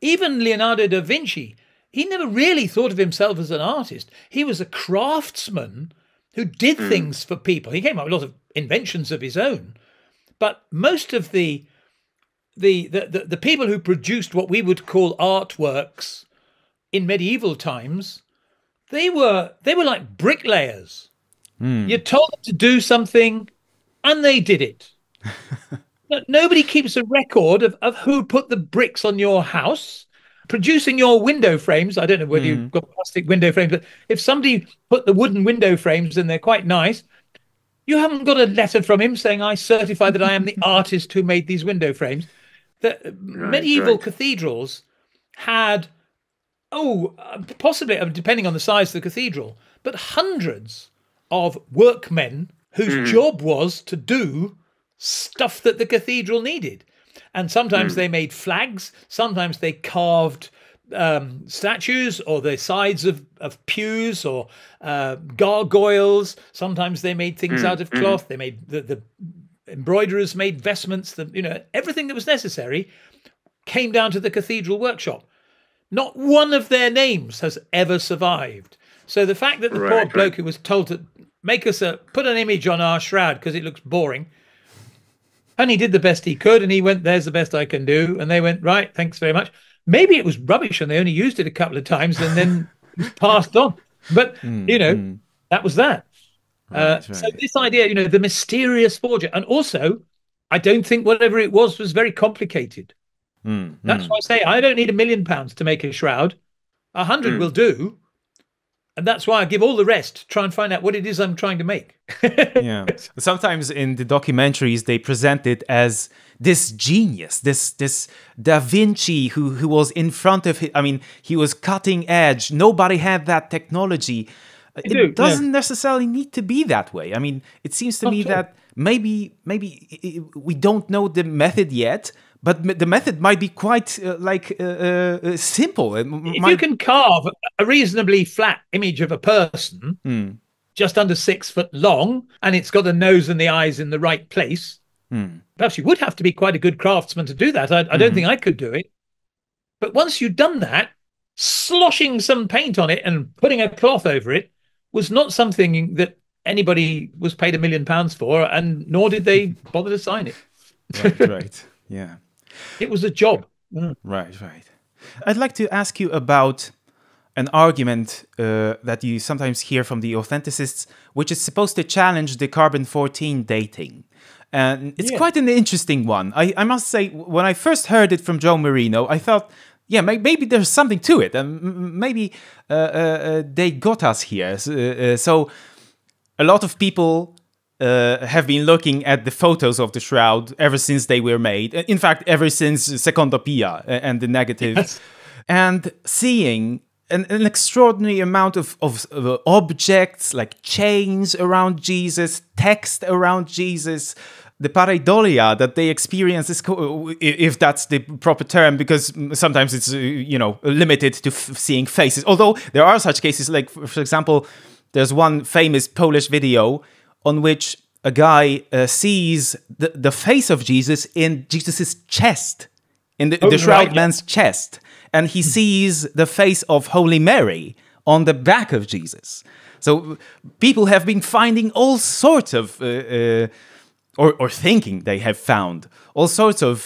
S2: Even Leonardo da Vinci, he never really thought of himself as an artist. He was a craftsman who did things for people. He came up with a lot of inventions of his own, but most of the people who produced what we would call artworks in medieval times, they were like bricklayers. You told them to do something, and they did it. Nobody keeps a record of who put the bricks on your house. producing your window frames. I don't know whether you've got plastic window frames, but if somebody put the wooden window frames and they're quite nice, you haven't got a letter from him saying, I certify that I am the artist who made these window frames. The medieval cathedrals had, possibly, depending on the size of the cathedral, but hundreds of workmen whose job was to do stuff that the cathedral needed. And sometimes they made flags, sometimes they carved statues or the sides of pews or gargoyles. Sometimes they made things out of cloth. They made the embroiderers made vestments. Everything that was necessary came down to the cathedral workshop. Not one of their names has ever survived. So the fact that the poor bloke who was told to put an image on our shroud because it looks boring, and he did the best he could, and he went, there's the best I can do. And they went, right, thanks very much. Maybe it was rubbish and they only used it a couple of times and then passed on. But, that was that. So this idea, the mysterious forger. And also, I don't think whatever it was very complicated. That's why I say I don't need £1 million to make a shroud. 100 will do. And that's why I give all the rest to try and find out what it is I'm trying to make.
S1: Yeah. Sometimes in the documentaries, they present it as this genius, this Da Vinci who was in front of him. I mean, he was cutting edge. Nobody had that technology. It doesn't necessarily need to be that way. I mean, it seems to me that maybe we don't know the method yet, but the method might be quite simple.
S2: If you can carve a reasonably flat image of a person, just under 6 foot long, and it's got the nose and the eyes in the right place, perhaps you would have to be quite a good craftsman to do that. I don't think I could do it. But once you've done that, sloshing some paint on it and putting a cloth over it was not something that anybody was paid £1 million for, and nor did they bother to sign it.
S1: Right. Yeah.
S2: It was a job.
S1: Right. I'd like to ask you about an argument that you sometimes hear from the authenticists, which is supposed to challenge the carbon-14 dating. And it's quite an interesting one. I must say, when I first heard it from Joe Marino, I thought, maybe there's something to it. Maybe they got us here. So a lot of people have been looking at the photos of the shroud ever since they were made. In fact, ever since Secondopia and the negative. And seeing an extraordinary amount of objects, like chains around Jesus, text around Jesus, the pareidolia that they experience, if that's the proper term, because sometimes it's limited to seeing faces. Although there are such cases, like for example, there's one famous Polish video on which a guy sees the face of Jesus in Jesus's chest, in the shroud man's chest, and he sees the face of Holy Mary on the back of Jesus. So people have been finding all sorts of, or thinking they have found all sorts of,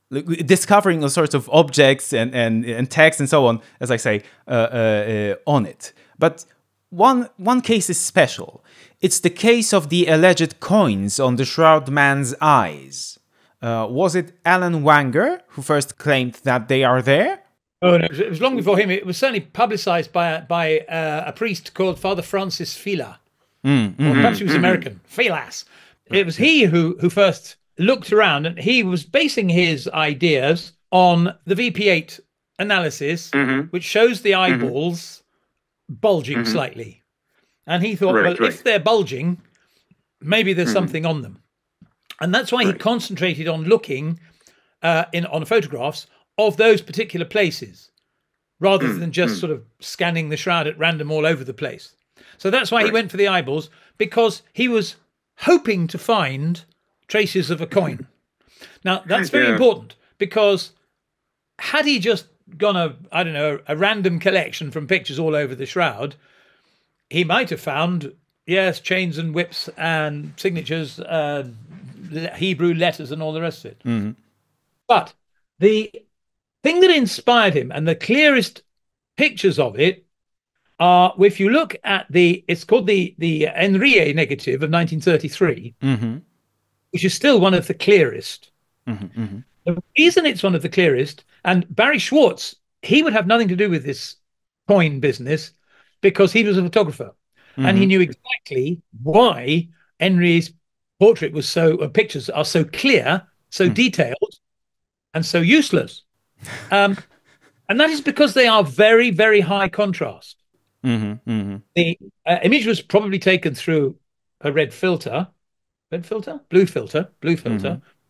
S1: discovering all sorts of objects and text and so on, as I say, on it. But one case is special. It's the case of the alleged coins on the shroud man's eyes. Was it Alan Wanger who first claimed that they are there?
S2: Oh, no, it was long before him. It was certainly publicized by a priest called Father Francis Fila. Or perhaps he was American. Filas. It was he who first looked around, and he was basing his ideas on the VP8 analysis, which shows the eyeballs bulging slightly. And he thought, if they're bulging, maybe there's something on them. And that's why he concentrated on looking on photographs of those particular places, rather than just sort of scanning the shroud at random all over the place. So that's why he went for the eyeballs, because he was hoping to find traces of a coin. Now, that's very important, because had he just gone a random collection from pictures all over the shroud, he might have found, chains and whips and signatures, Hebrew letters and all the rest of it. But the thing that inspired him, and the clearest pictures of it, are, if you look at it's called the Henriet negative of 1933, which is still one of the clearest. The reason it's one of the clearest And Barry Schwartz, he would have nothing to do with this coin business because he was a photographer, and he knew exactly why Henry's portrait was pictures are so clear, so detailed, and so useless. And that is because they are very, very high contrast. The image was probably taken through a blue filter,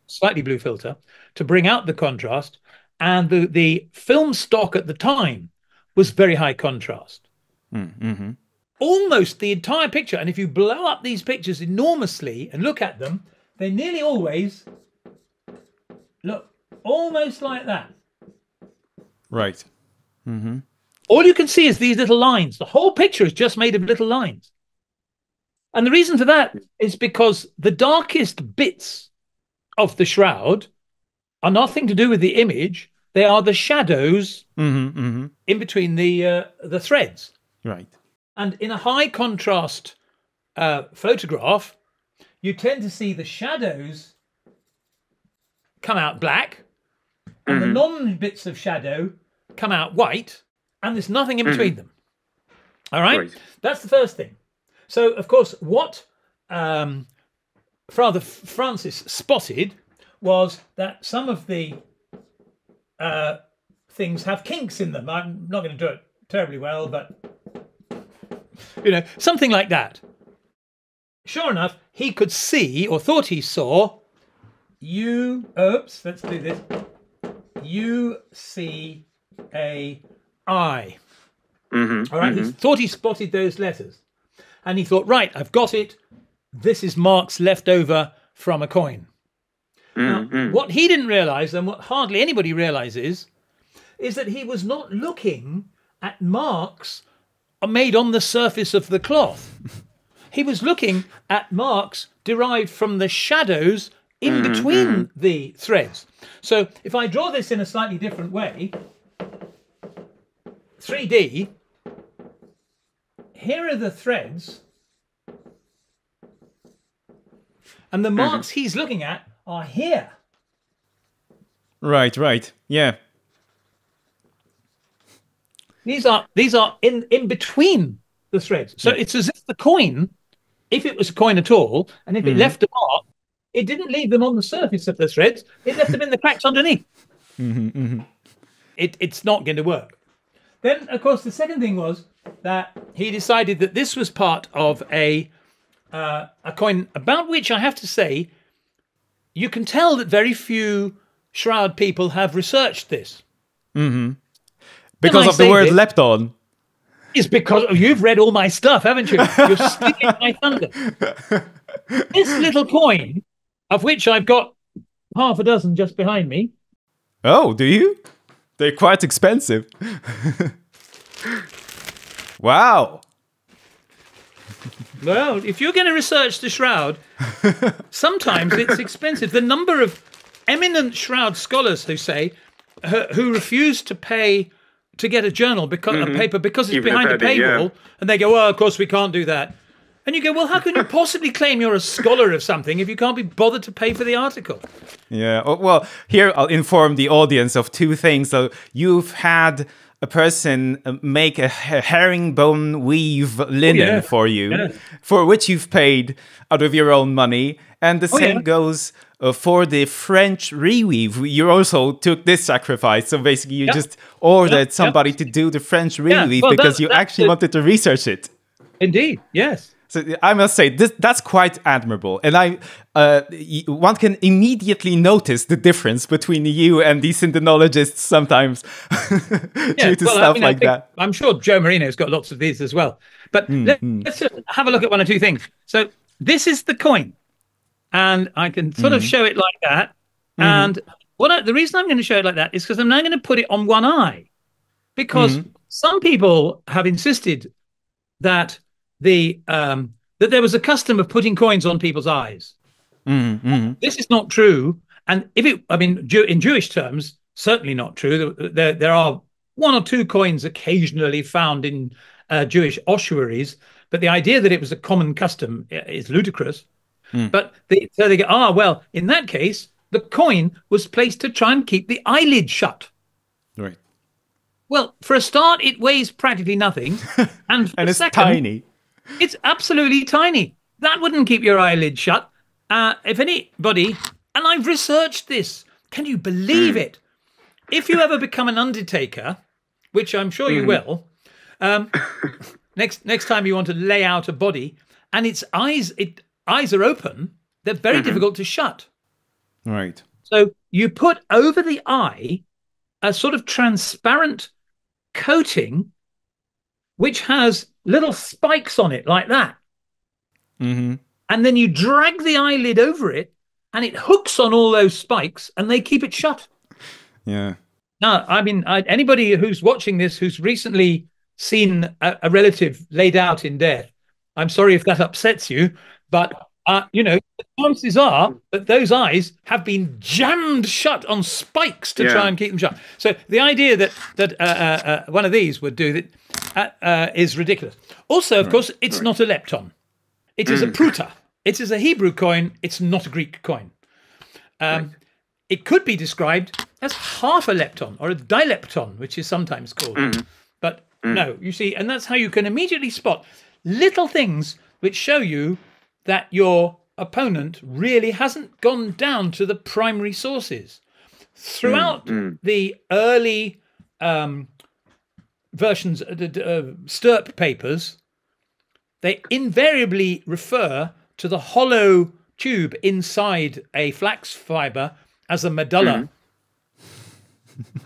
S2: slightly blue filter, to bring out the contrast. And the film stock at the time was very high contrast. Almost the entire picture. And if you blow up these pictures enormously and look at them, they nearly always look almost like that.
S1: Right.
S2: All you can see is these little lines. The whole picture is just made of little lines. And the reason for that is because the darkest bits of the shroud are nothing to do with the image. They are the shadows in between the threads.
S1: Right.
S2: And in a high contrast photograph, you tend to see the shadows come out black and the non-bits of shadow come out white, and there's nothing in between them. All right? That's the first thing. So, of course, what Father Francis spotted was that some of the things have kinks in them. I'm not going to do it terribly well, but, you know, something like that. Sure enough, he could see, or thought he saw, let's do this, U-C-A-I. All right, he thought he spotted those letters. And he thought, right, I've got it. This is marks left over from a coin. Now, what he didn't realize, and what hardly anybody realizes, is that he was not looking at marks made on the surface of the cloth. He was looking at marks derived from the shadows in between the threads. So if I draw this in a slightly different way, 3D, here are the threads, and the marks he's looking at are here.
S1: Right, yeah.
S2: These are in between the threads. So it's as if the coin, if it was a coin at all, and if it left a mark, it didn't leave them on the surface of the threads. It left them in the cracks underneath. It's not going to work. Then, of course, the second thing was that he decided that this was part of a coin about which I have to say, you can tell that very few shroud people have researched this.
S1: Because of the word lepton.
S2: It's because you've read all my stuff, haven't you? You're stealing my thunder. This little coin, of which I've got half a dozen just behind me.
S1: Oh, do you? They're quite expensive. Wow.
S2: Well, if you're going to research the shroud, sometimes it's expensive. The number of eminent shroud scholars who refuse to pay to get a journal because a paper because it's behind a paywall, and they go, well, of course we can't do that. And you go, well, how can you possibly claim you're a scholar of something if you can't be bothered to pay for the article?
S1: Yeah, well, here I'll inform the audience of two things. So you've had a person make a herringbone weave linen for you, for which you've paid out of your own money. And the same goes for the French reweave. You also took this sacrifice. So basically you just ordered somebody to do the French reweave because you actually wanted to research it. Indeed, yes. So I must say, that's quite admirable. And one can immediately notice the difference between you and the syndenologists sometimes due to stuff like that.
S2: I'm sure Joe Marino's got lots of these as well. But let's just have a look at one or two things. So this is the coin. And I can sort of show it like that. And the reason I'm going to show it like that is because I'm now going to put it on one eye. Because some people have insisted that that there was a custom of putting coins on people's eyes. This is not true, and in Jewish terms, certainly not true. There are one or two coins occasionally found in Jewish ossuaries, but the idea that it was a common custom is ludicrous. But so they go, well, in that case, the coin was placed to try and keep the eyelid shut.
S1: Right.
S2: Well, for a start, it weighs practically nothing. And for
S1: And
S2: a
S1: it's
S2: second,
S1: tiny.
S2: it's absolutely tiny. That wouldn't keep your eyelid shut. If anybody, and I've researched this, can you believe it? If you ever become an undertaker, which I'm sure you will, next time you want to lay out a body, and its eyes are open, they're very difficult to shut.
S1: Right.
S2: So you put over the eye a sort of transparent coating which has little spikes on it like that. And then you drag the eyelid over it and it hooks on all those spikes and they keep it shut.
S1: Yeah.
S2: Now, I mean, anybody who's watching this who's recently seen a relative laid out in death, I'm sorry if that upsets you, but the chances are that those eyes have been jammed shut on spikes to try and keep them shut. So the idea that one of these would do that is ridiculous. Also, of course, it's not a lepton. It is a pruta. It is a Hebrew coin. It's not a Greek coin. It could be described as half a lepton or a dilepton, which is sometimes called. But no, you see, and that's how you can immediately spot little things which show you that your opponent really hasn't gone down to the primary sources. Throughout the early versions, Stirp papers, they invariably refer to the hollow tube inside a flax fibre as a medulla,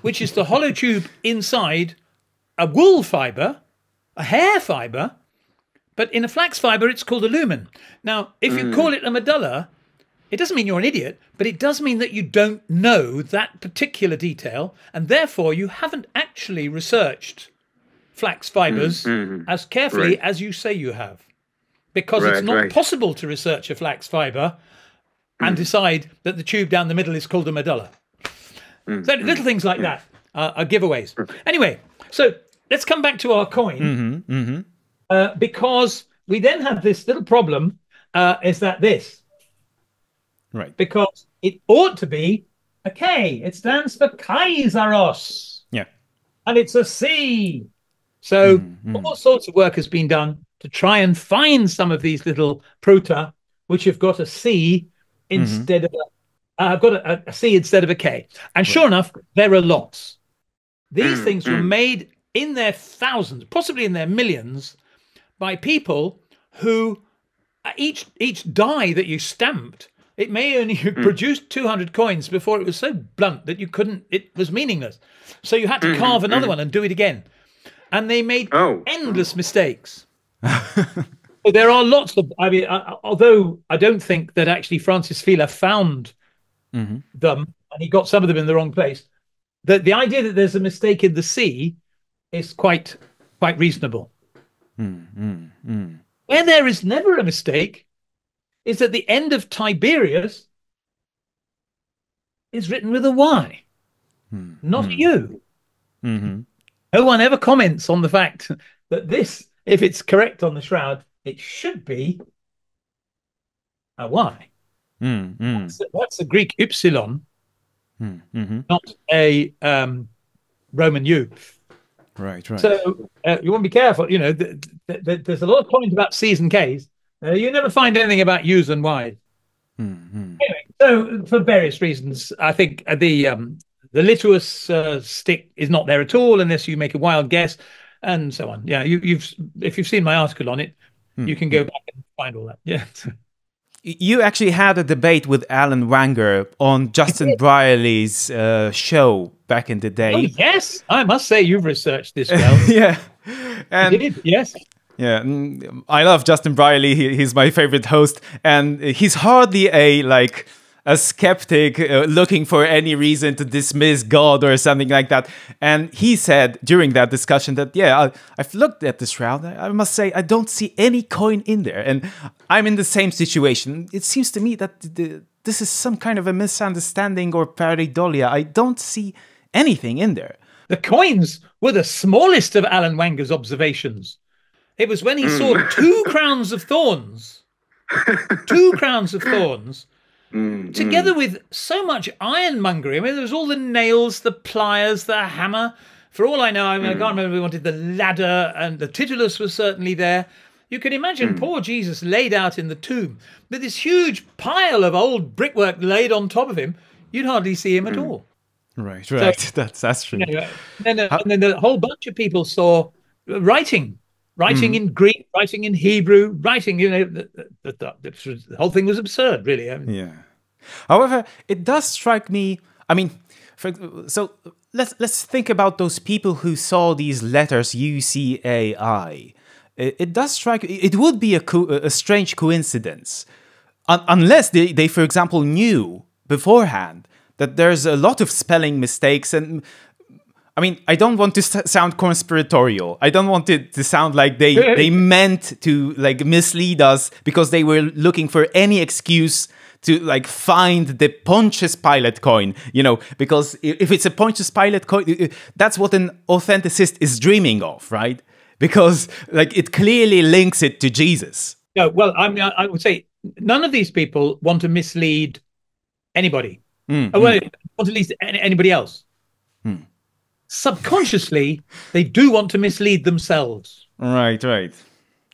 S2: which is the hollow tube inside a wool fibre, a hair fibre, but in a flax fibre it's called a lumen. Now, if you call it a medulla, it doesn't mean you're an idiot, but it does mean that you don't know that particular detail, and therefore you haven't actually researched flax fibres as carefully as you say you have. Because it's not possible to research a flax fibre and decide that the tube down the middle is called a medulla. So little things like that are giveaways. Anyway, so let's come back to our coin. Because we then have this little problem, is that this.
S1: Right.
S2: Because it ought to be a K. It stands for Kaiseros.
S1: Yeah.
S2: And it's a C. So all sorts of work has been done to try and find some of these little pruta which have got a C instead of a C instead of a K. And sure enough, there are lots. These things were made in their thousands, possibly in their millions, by people who each die that you stamped, it may only produce 200 coins before it was so blunt that you couldn't, it was meaningless. So you had to carve another one and do it again. And they made endless mistakes. So there are lots of, I mean, although I don't think that actually Francis Fila found them and he got some of them in the wrong place, the idea that there's a mistake in the C is quite reasonable. Where there is never a mistake is at the end of Tiberius is written with a Y, not a U. No one ever comments on the fact that this, if it's correct on the shroud, it should be a Y. That's a Greek ypsilon, not a Roman U.
S1: Right.
S2: So you want to be careful. You know, there's a lot of comments about C's and K's. You never find anything about U's and Y's. Anyway, so for various reasons, I think the lituus stick is not there at all unless you make a wild guess, and so on. Yeah, if you've seen my article on it, you can go back and find all that. Yeah.
S1: You actually had a debate with Alan Wanger on Justin Brierley's show back in the day.
S2: Oh, yes, I must say you've researched this well.
S1: Yeah, and
S2: you did, yes.
S1: Yeah, I love Justin Brierley. He's my favorite host, and he's hardly a skeptic looking for any reason to dismiss God or something like that. And he said during that discussion that, yeah, I've looked at the shroud. I must say I don't see any coin in there. And I'm in the same situation. It seems to me that this is some kind of a misunderstanding or pareidolia. I don't see anything in there.
S2: The coins were the smallest of Alan Wanger's observations. It was when he saw 2 crowns of thorns, 2 crowns of thorns, together with so much ironmongery. I mean, there was all the nails, the pliers, the hammer. For all I know, I can't remember if we wanted the ladder, and the titulus was certainly there. You can imagine poor Jesus laid out in the tomb with this huge pile of old brickwork laid on top of him. You'd hardly see him at all.
S1: Right.
S2: So,
S1: that's true.
S2: And then the whole bunch of people saw writing in Greek, writing in Hebrew, writing. The whole thing was absurd, really.
S1: Yeah. However, it does strike me. I mean, so let's think about those people who saw these letters UCAI. It does strike. It would be a strange coincidence, unless they, for example, knew beforehand that there's a lot of spelling mistakes. And I mean, I don't want to sound conspiratorial. I don't want it to sound like they meant to like mislead us because they were looking for any excuse to like find the Pontius Pilate coin, because if it's a Pontius Pilate coin, that's what an authenticist is dreaming of, right? Because like it clearly links it to Jesus.
S2: No, well, I would say none of these people want to mislead anybody. Want to mislead anybody else. Subconsciously, they do want to mislead themselves.
S1: Right. Yeah.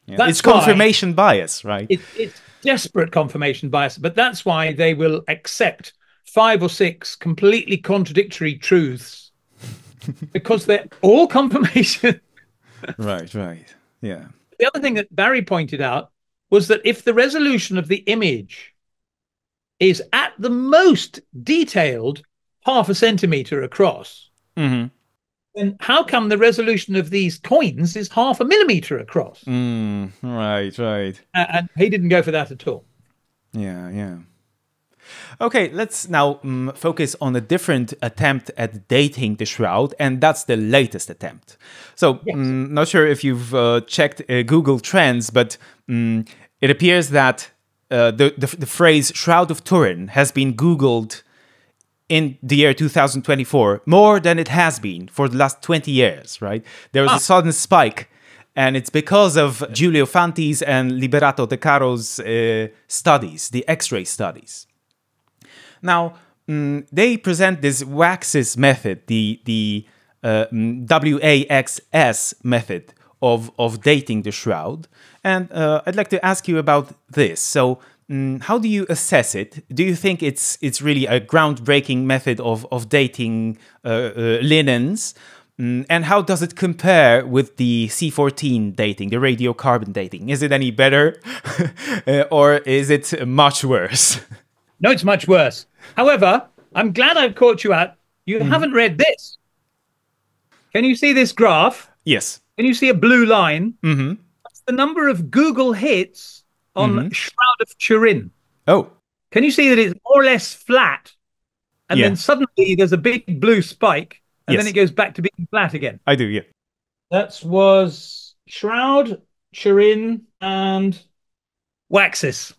S1: It's confirmation bias, right?
S2: It's desperate confirmation bias, but that's why they will accept 5 or 6 completely contradictory truths because they're all confirmation.
S1: Right. Yeah.
S2: The other thing that Barry pointed out was that if the resolution of the image is at the most detailed 0.5 centimeter across, then how come the resolution of these coins is 0.5 millimeter across?
S1: Right.
S2: And he didn't go for that at all.
S1: Yeah. Okay, let's now focus on a different attempt at dating the shroud, and that's the latest attempt. So,
S2: yes.
S1: Not sure if you've checked Google Trends, but it appears that the phrase Shroud of Turin has been Googled in the year 2024 more than it has been for the last 20 years, right? There was a sudden spike, and it's because of Giulio Fanti's and Liberato De Caro's studies, the X-ray studies. Now, they present this WAXS method, the WAXS method of dating the shroud. And I'd like to ask you about this. So, how do you assess it? Do you think it's really a groundbreaking method of dating linens? And how does it compare with the C14 dating, the radiocarbon dating? Is it any better or is it much worse?
S2: No, it's much worse. However, I'm glad I've caught you out. You haven't read this. Can you see this graph?
S1: Yes.
S2: Can you see a blue line? That's the number of Google hits on Shroud of Turin.
S1: Oh.
S2: Can you see that it's more or less flat? And then suddenly there's a big blue spike, and then it goes back to being flat again.
S1: I do, yeah.
S2: That was Shroud, Turin, and WAXS.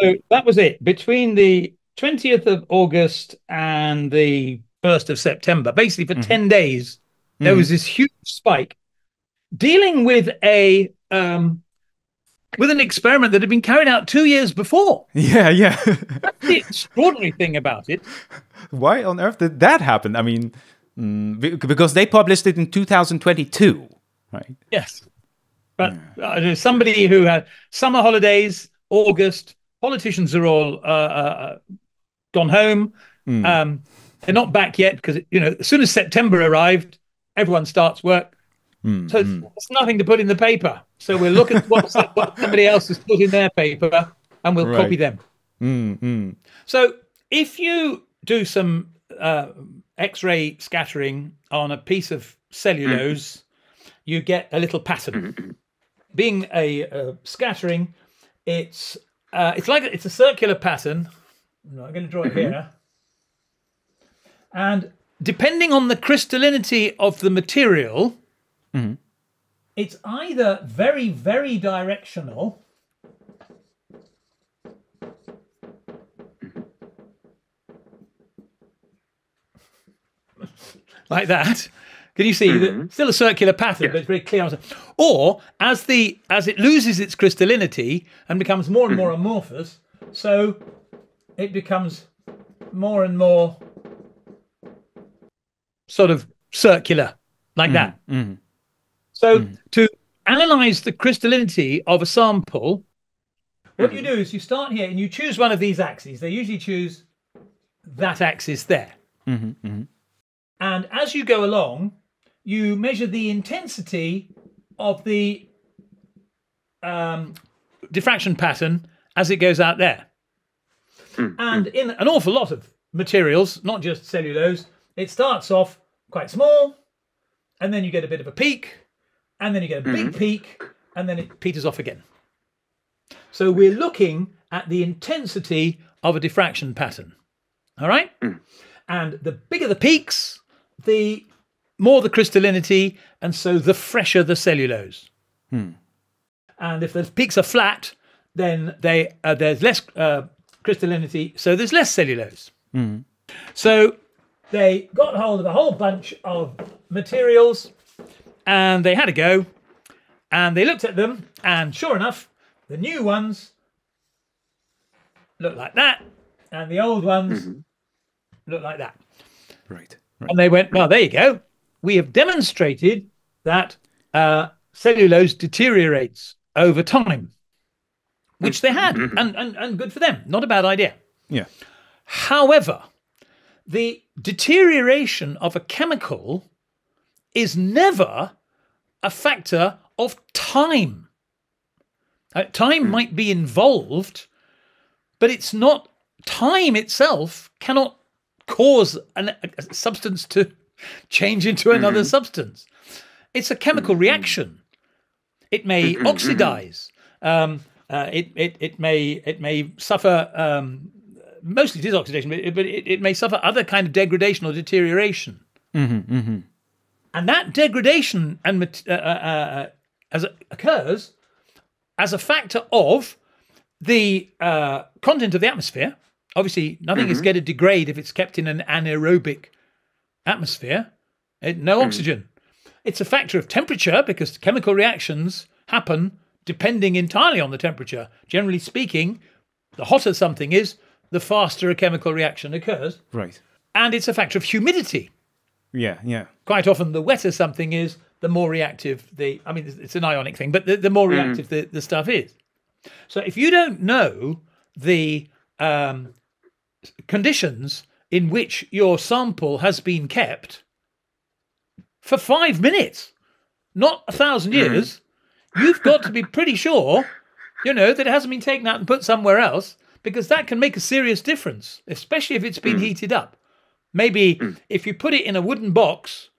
S2: So that was it. Between the 20th of August and the 1st of September, basically for 10 days, there was this huge spike. Dealing with with an experiment that had been carried out 2 years before.
S1: Yeah.
S2: That's the extraordinary thing about it.
S1: Why on earth did that happen? I mean, because they published it in 2022, right?
S2: Yes. But somebody who had summer holidays, August, politicians are all gone home. They're not back yet because, as soon as September arrived, everyone starts work. So it's nothing to put in the paper. So we'll look at what somebody else has put in their paper and we'll copy them. So if you do some X-ray scattering on a piece of cellulose, you get a little pattern. Being a scattering, it's a circular pattern. No, I'm going to draw it here. And depending on the crystallinity of the material, it's either very, very directional, like that. Can you see? Still a circular pattern, but it's very clear. Or as it loses its crystallinity and becomes more and more amorphous, so it becomes more and more sort of circular, like that. So to analyze the crystallinity of a sample, what you do is you start here and you choose one of these axes. They usually choose that axis there. And as you go along, you measure the intensity of the diffraction pattern as it goes out there. And in an awful lot of materials, not just cellulose, it starts off quite small, and then you get a bit of a peak, and then you get a big peak, and then it peters off again. So we're looking at the intensity of a diffraction pattern. All right? And the bigger the peaks, the more the crystallinity, and so the fresher the cellulose. And if the peaks are flat, then there's less crystallinity, so there's less cellulose. So they got hold of a whole bunch of materials, and they had a go, and they looked at them, and sure enough, the new ones look like that, and the old ones look like that.
S1: Right.
S2: And they went, well, there you go. We have demonstrated that cellulose deteriorates over time, which they had, and good for them. Not a bad idea.
S1: Yeah.
S2: However, the deterioration of a chemical is never a factor of time. Time might be involved, but it's not, time itself cannot cause a substance to change into another substance. It's a chemical reaction. It may oxidize. It may suffer. Mostly it is oxidation, but it may suffer other kind of degradation or deterioration. And that degradation as it occurs as a factor of the content of the atmosphere. Obviously, nothing is going to degrade if it's kept in an anaerobic atmosphere. No oxygen. It's a factor of temperature because chemical reactions happen depending entirely on the temperature. Generally speaking, the hotter something is, the faster a chemical reaction occurs. Right. And it's a factor of humidity.
S1: Yeah.
S2: Quite often, the wetter something is, the more reactive it's an ionic thing, but the more reactive the stuff is. So if you don't know the conditions in which your sample has been kept for 5 minutes, not 1,000 years, you've got to be pretty sure, that it hasn't been taken out and put somewhere else, because that can make a serious difference, especially if it's been heated up. Maybe if you put it in a wooden box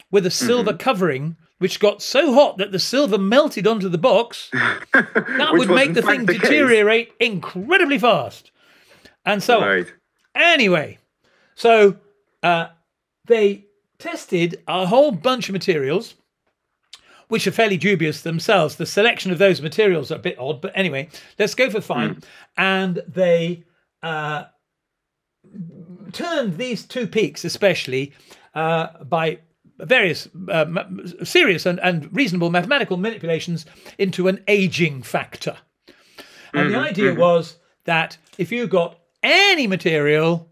S2: with a silver covering, which got so hot that the silver melted onto the box, that would make the thing deteriorate incredibly fast. And so on. Anyway, so they tested a whole bunch of materials, which are fairly dubious themselves. The selection of those materials are a bit odd, but anyway, let's go for fine. And they turned these two peaks, especially by various serious and reasonable mathematical manipulations, into an aging factor. And the idea was that if you got any material,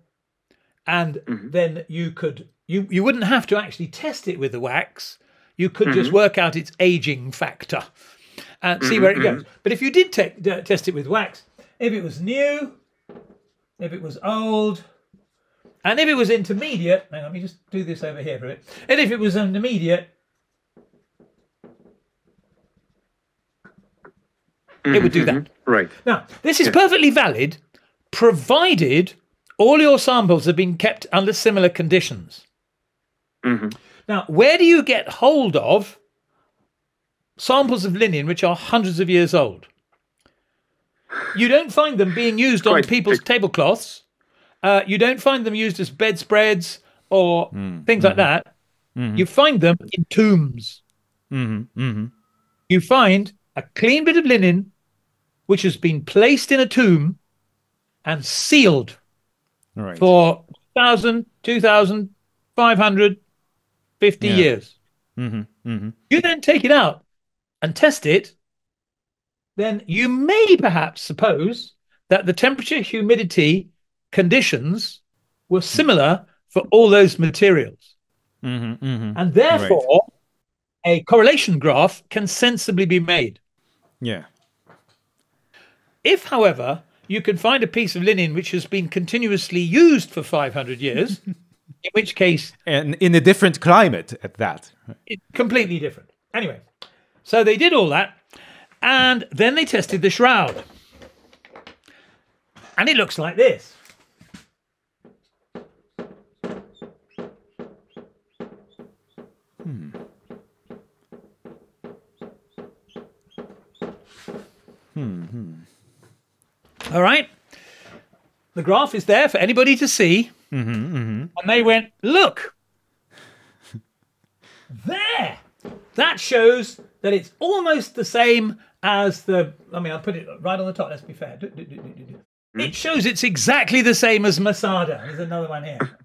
S2: and then you wouldn't have to actually test it with the wax. You could just work out its aging factor and see where it goes. But if you did test it with wax, if it was new, if it was old, and if it was intermediate, hang on, let me just do this over here for a bit. And if it was intermediate, it would do that.
S3: Right.
S2: Now, this is perfectly valid, provided all your samples have been kept under similar conditions. Now, where do you get hold of samples of linen which are hundreds of years old? You don't find them being used on people's tablecloths. You don't find them used as bedspreads or things like that. You find them in tombs. You find a clean bit of linen which has been placed in a tomb and sealed for 1,000, 2,000, 500, 50 years. You then take it out and test it, then you may perhaps suppose that the temperature, humidity, conditions were similar for all those materials. And therefore, a correlation graph can sensibly be made.
S1: Yeah.
S2: If, however, you can find a piece of linen which has been continuously used for 500 years, in which case...
S1: And in a different climate at that.
S2: It's completely different. Anyway, so they did all that, and then they tested the shroud. And it looks like this. All right. The graph is there for anybody to see. And they went, look, there. That shows that it's almost the same as the, I'll put it right on the top. Let's be fair. It shows it's exactly the same as Masada. There's another one here.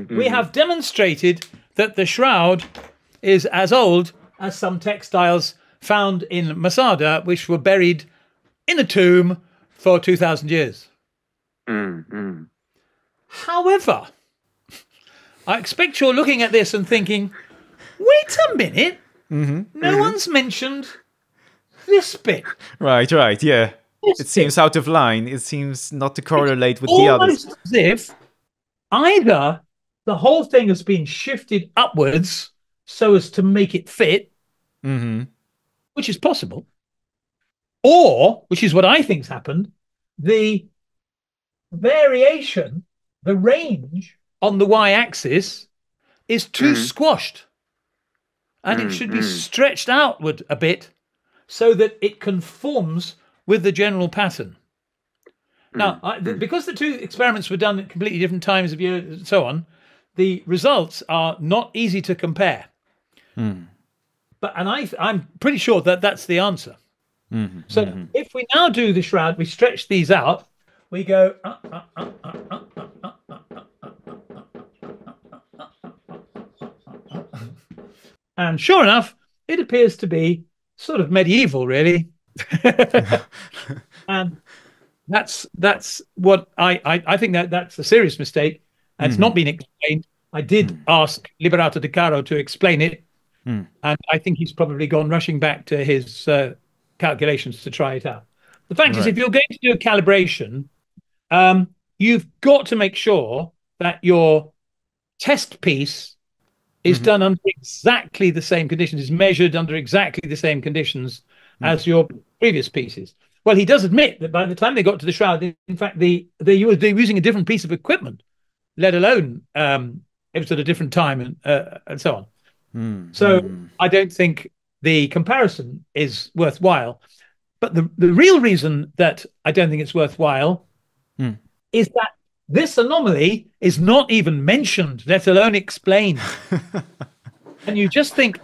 S2: We have demonstrated that the shroud is as old as some textiles found in Masada, which were buried in a tomb for 2,000 years. However, I expect you're looking at this and thinking, wait a minute, no one's mentioned this bit.
S1: Right, yeah. It seems out of line. It seems not to correlate with the others.
S2: Almost as if either the whole thing has been shifted upwards so as to make it fit, which is possible, or, which is what I think's happened, the variation, the range on the y-axis is too squashed, and it should be stretched outward a bit so that it conforms with the general pattern. Now, because the two experiments were done at completely different times of year and so on, the results are not easy to compare. But I'm pretty sure that that's the answer. So if we now do the shroud, we stretch these out, we go and sure enough, it appears to be sort of medieval, really. And that's what I think that's a serious mistake. It's not been explained. I did ask Liberato De Caro to explain it, and I think he's probably gone rushing back to his calculations to try it out. The fact is, if you're going to do a calibration, you've got to make sure that your test piece is done under exactly the same conditions, is measured under exactly the same conditions as your previous pieces. Well, he does admit that by the time they got to the shroud, in fact, they were using a different piece of equipment, let alone it was at a different time and so on. So I don't think the comparison is worthwhile. But the real reason that I don't think it's worthwhile is that this anomaly is not even mentioned, let alone explained. And you just think,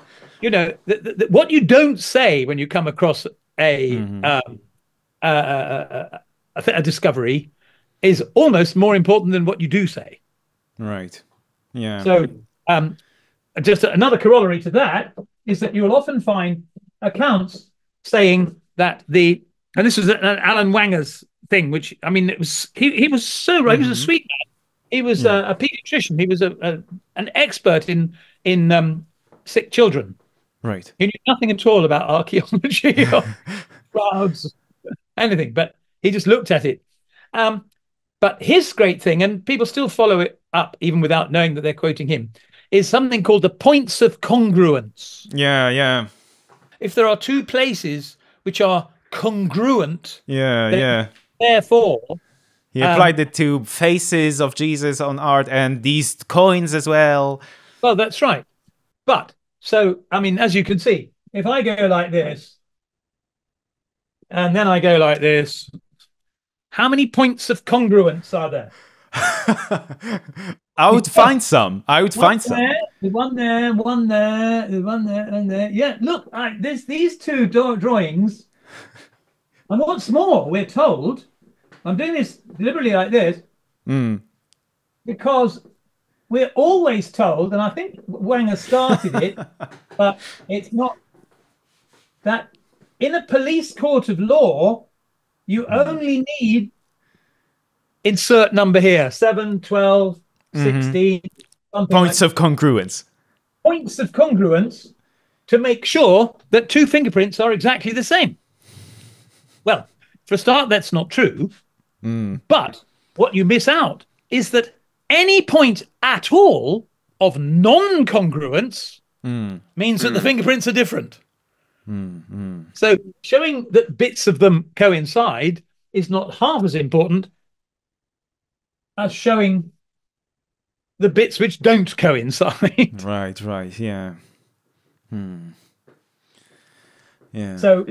S2: what you don't say when you come across a discovery is almost more important than what you do say.
S1: Right. Yeah.
S2: So just another corollary to that is that you will often find accounts saying that and this was Alan Wanger's thing, which, it was, he was so right. He was a sweet man. He was a pediatrician. He was an expert in sick children.
S1: Right.
S2: He knew nothing at all about archaeology or crowds, anything, but he just looked at it. But his great thing, and people still follow it up even without knowing that they're quoting him, is something called the points of congruence.
S1: Yeah.
S2: If there are two places which are congruent, therefore...
S1: He applied it to faces of Jesus on art and these coins as well.
S2: Well, that's right. But, so, as you can see, if I go like this, and then I go like this, how many points of congruence are there?
S1: I would find some. There's
S2: one there, one there, there's one there, and there. Yeah, look, there's these two drawings. And what's more, we're told, I'm doing this deliberately like this, because we're always told, and I think Wanger started it, but it's not, that in a police court of law, you only need insert number here, 7, 12, 16, something
S1: Points
S2: like
S1: of congruence.
S2: points of congruence to make sure that two fingerprints are exactly the same. Well, for a start, that's not true. But what you miss out is that any point at all of non-congruence means that the fingerprints are different. So showing that bits of them coincide is not half as important as showing the bits which don't coincide.
S1: Right, right, yeah. Yeah.
S2: So,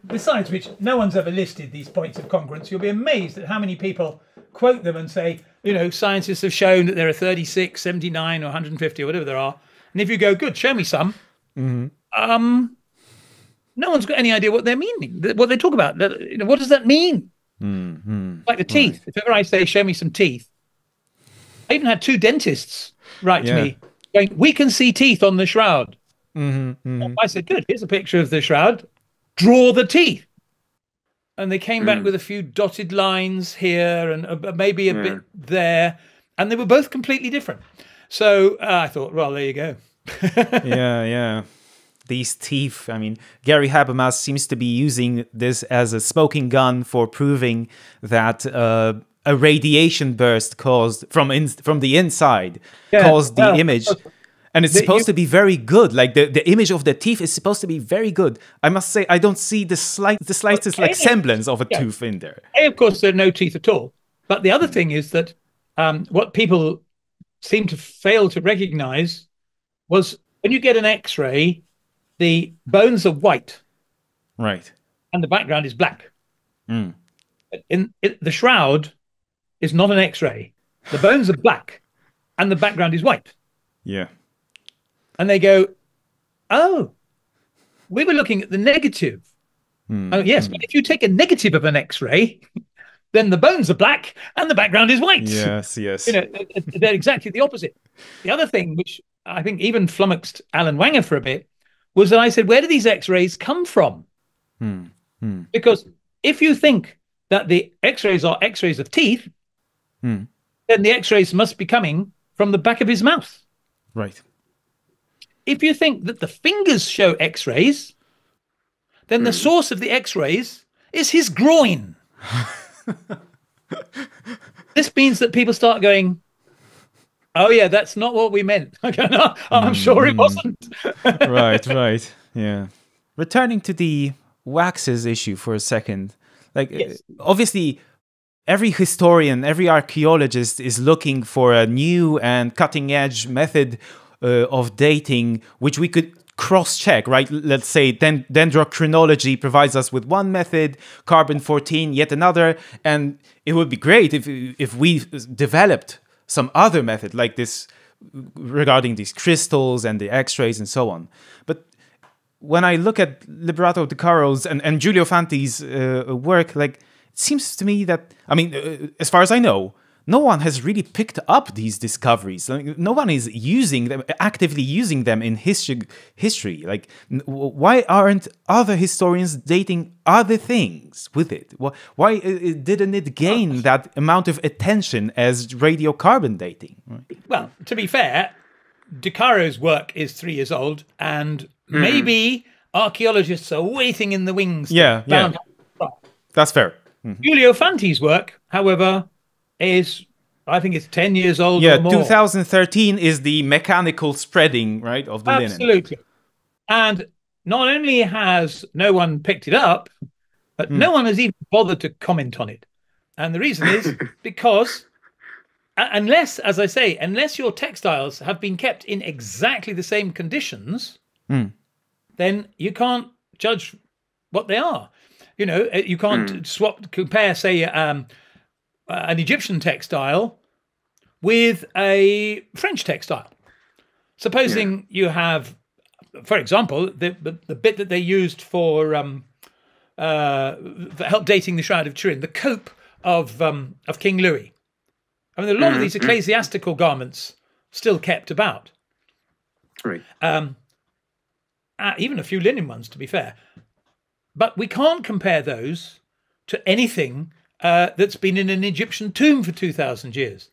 S2: besides which, no one's ever listed these points of congruence. You'll be amazed at how many people quote them and say, you know, scientists have shown that there are 36, 79, or 150, or whatever there are. And if you go, good, show me some. No one's got any idea what they're meaning, what they talk about. You know, what does that mean? Like the teeth. If ever I say, show me some teeth, I even had two dentists write to me going, we can see teeth on the shroud. I said, good, here's a picture of the shroud. Draw the teeth. And they came back with a few dotted lines here and maybe a bit there. And they were both completely different. So I thought, well, there you go.
S1: Yeah. These teeth, I mean, Gary Habermas seems to be using this as a smoking gun for proving that a radiation burst caused from the inside caused the image. And it's supposed to be very good. Like the image of the teeth is supposed to be very good. I must say, I don't see the slightest like semblance of a tooth in there.
S2: Of course, there are no teeth at all. But the other thing is that what people seem to fail to recognize was when you get an X-ray, the bones are white,
S1: right,
S2: and the background is black. The shroud is not an X-ray. The bones are black, and the background is white.
S1: Yeah.
S2: And they go, oh, we were looking at the negative. Oh, yes, but if you take a negative of an X-ray, then the bones are black and the background is white.
S1: Yes. You
S2: know, they're exactly the opposite. The other thing, which I think even flummoxed Alan Wanger for a bit, was that I said, where do these X-rays come from? Because if you think that the X-rays are X-rays of teeth, then the X-rays must be coming from the back of his mouth.
S1: Right.
S2: If you think that the fingers show X-rays, then the source of the X-rays is his groin. This means that people start going, oh yeah, that's not what we meant. No, I'm sure it wasn't.
S1: Right. Yeah. Returning to the waxes issue for a second. Like, obviously, every historian, every archaeologist is looking for a new and cutting-edge method of dating, which we could cross-check, right? Let's say dendrochronology provides us with one method, carbon-14 yet another, and it would be great if we developed some other method like this regarding these crystals and the X-rays and so on. But when I look at Liberato De Caro's and Giulio Fanti's work, like, it seems to me that, I mean, as far as I know, no one has really picked up these discoveries. Like, no one is using them, actively using them in history. Like, why aren't other historians dating other things with it? Why didn't it gain that amount of attention as radiocarbon dating? Right?
S2: Well, to be fair, De Caro's work is 3 years old, and maybe archaeologists are waiting in the wings.
S1: That's fair.
S2: Giulio Fanti's work, however, is, I think it's 10 years old or more.
S1: 2013 is the mechanical spreading, right, of the linen.
S2: Absolutely. And not only has no one picked it up, but no one has even bothered to comment on it. And the reason is because unless, as I say, unless your textiles have been kept in exactly the same conditions, then you can't judge what they are. You know, you can't compare, say, an Egyptian textile with a French textile. Supposing you have, for example, the bit that they used for help dating the Shroud of Turin, the cope of King Louis. I mean, a lot of these ecclesiastical garments still kept about.
S3: Right.
S2: Even a few linen ones, to be fair. But we can't compare those to anything that's been in an Egyptian tomb for 2,000 years.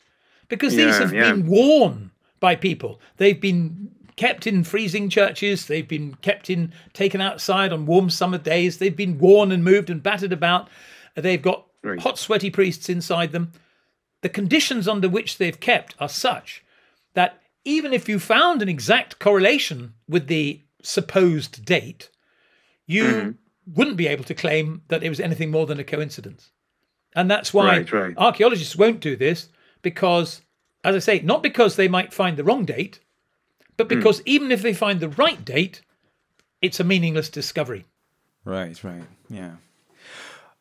S2: Because these have been worn by people. They've been kept in freezing churches. They've been taken outside on warm summer days. They've been worn and moved and battered about. They've got hot, sweaty priests inside them. The conditions under which they've kept are such that even if you found an exact correlation with the supposed date, you wouldn't be able to claim that it was anything more than a coincidence. And that's why archaeologists won't do this, because, as I say, not because they might find the wrong date, but because even if they find the right date, it's a meaningless discovery.
S1: Right, yeah.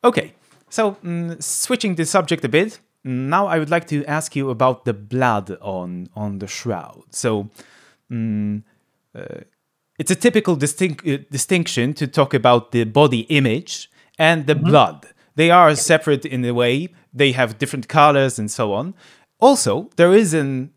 S1: Okay, so switching the subject a bit, now I would like to ask you about the blood on the shroud. So it's a typical distinction to talk about the body image and the blood. They are separate in a way. They have different colors and so on. Also, there is an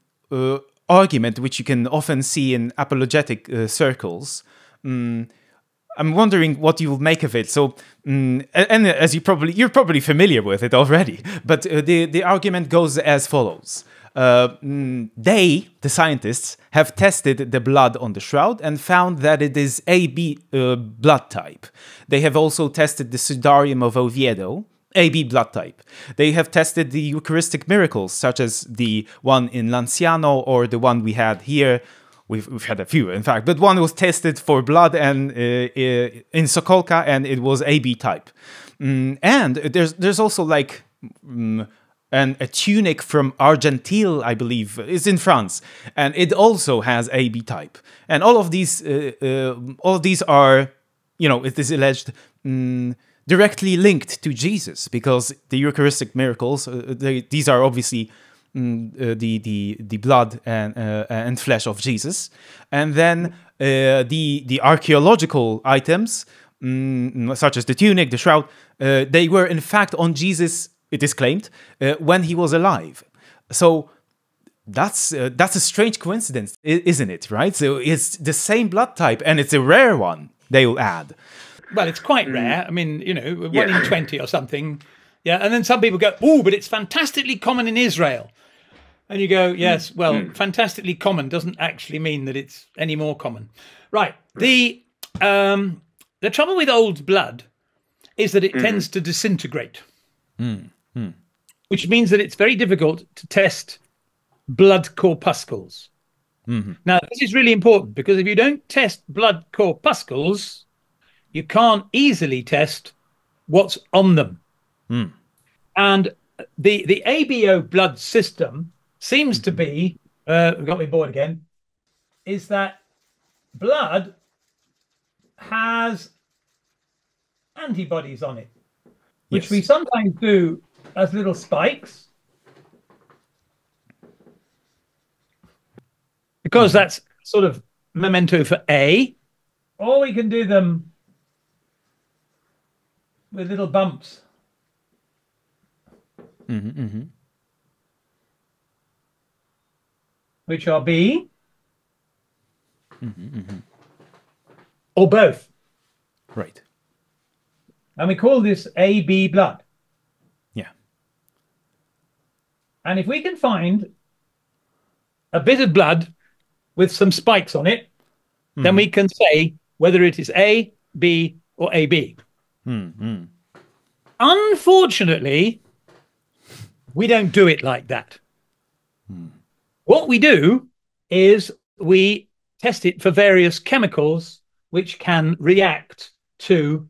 S1: argument which you can often see in apologetic circles. I'm wondering what you'll make of it. So, and as you're probably familiar with it already, but the argument goes as follows. The scientists, have tested the blood on the shroud and found that it is AB blood type. They have also tested the Sudarium of Oviedo, AB blood type. They have tested the Eucharistic miracles, such as the one in Lanciano or the one we had here. We've had a few, in fact, but one was tested for blood and in Sokolka, and it was AB type. And there's also like a tunic from Argenteuil, I believe, is in France, and it also has AB type. And all of these are, it is alleged directly linked to Jesus, because the Eucharistic miracles, these are obviously the blood and flesh of Jesus, and then the archaeological items, such as the tunic, the shroud, they were in fact on Jesus, it is claimed, when he was alive. So that's a strange coincidence, isn't it? Right? So it's the same blood type, and it's a rare one, they will add.
S2: Well, it's quite rare. I mean, 1 in 20 or something. Yeah, and then some people go, "Oh, but it's fantastically common in Israel." And you go, yes, well, fantastically common doesn't actually mean that it's any more common. Right. The trouble with old blood is that it tends to disintegrate, which means that it's very difficult to test blood corpuscles. Now, this is really important, because if you don't test blood corpuscles, you can't easily test what's on them. And the ABO blood system seems to be, got me bored again, is that blood has antibodies on it, which we sometimes do as little spikes, because that's sort of memento for A, or we can do them with little bumps. Which are B, or both.
S1: Right.
S2: And we call this AB blood.
S1: Yeah.
S2: And if we can find a bit of blood with some spikes on it, then we can say whether it is A, B, or AB. Unfortunately, we don't do it like that. What we do is we test it for various chemicals which can react to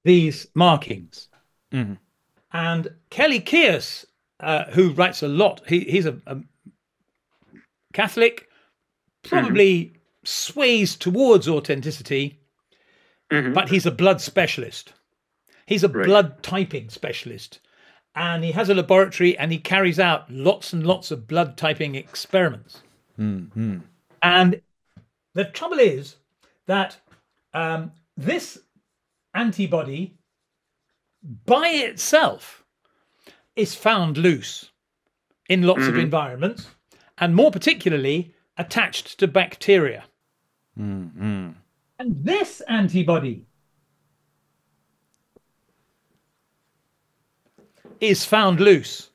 S2: these markings. And Kelly Kearse, who writes a lot, he's a Catholic, probably sways towards authenticity, but he's a blood specialist. He's a blood typing specialist. And he has a laboratory, and he carries out lots and lots of blood typing experiments. And the trouble is that this antibody by itself is found loose in lots of environments, and more particularly attached to bacteria. And this antibody is found loose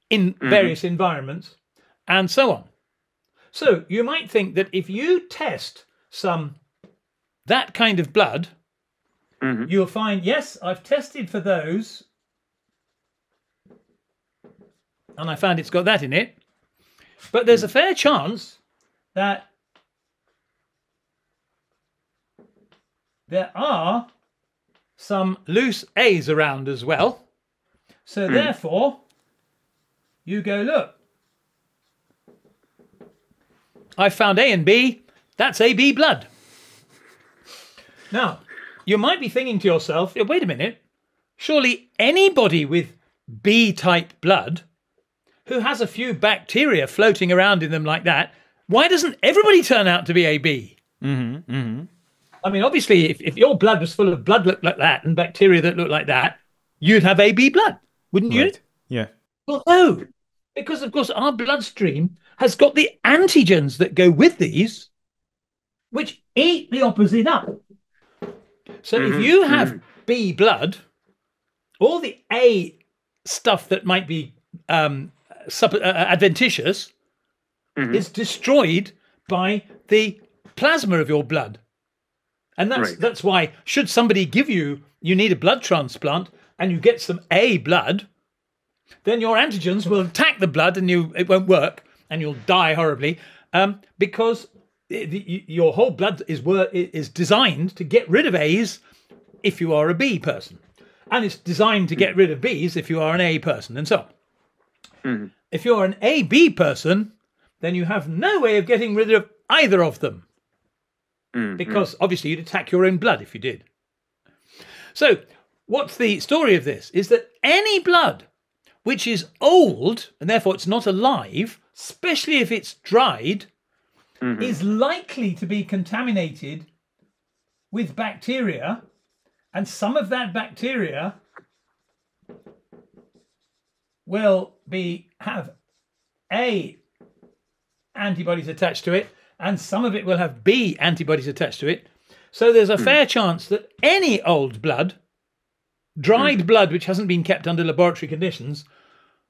S2: in various environments, and so on. So you might think that if you test that kind of blood, you'll find, yes, I've tested for those, and I found it's got that in it, but there's a fair chance that there are some loose A's around as well. So therefore, you go, look, I found A and B, that's AB blood. Now, you might be thinking to yourself, wait a minute, surely anybody with B-type blood who has a few bacteria floating around in them like that, why doesn't everybody turn out to be AB? I mean, obviously, if your blood was full of blood looked like that and bacteria that looked like that, you'd have AB blood, wouldn't you?
S1: Yeah.
S2: Well, no, because, of course, our bloodstream has got the antigens that go with these, which eat the opposite up. So if you have B blood, all the A stuff that might be adventitious is destroyed by the plasma of your blood. And that's why, should somebody give you need a blood transplant and you get some A blood, then your antigens will attack the blood and it won't work and you'll die horribly because your whole blood is designed to get rid of A's if you are a B person. And it's designed to get rid of B's if you are an A person, and so on. If you're an AB person, then you have no way of getting rid of either of them. Because obviously you'd attack your own blood if you did. So what's the story of this? Is that any blood which is old, and therefore it's not alive, especially if it's dried, is likely to be contaminated with bacteria, and some of that bacteria will have A antibodies attached to it, and some of it will have B antibodies attached to it. So there's a fair chance that any old blood, dried blood which hasn't been kept under laboratory conditions,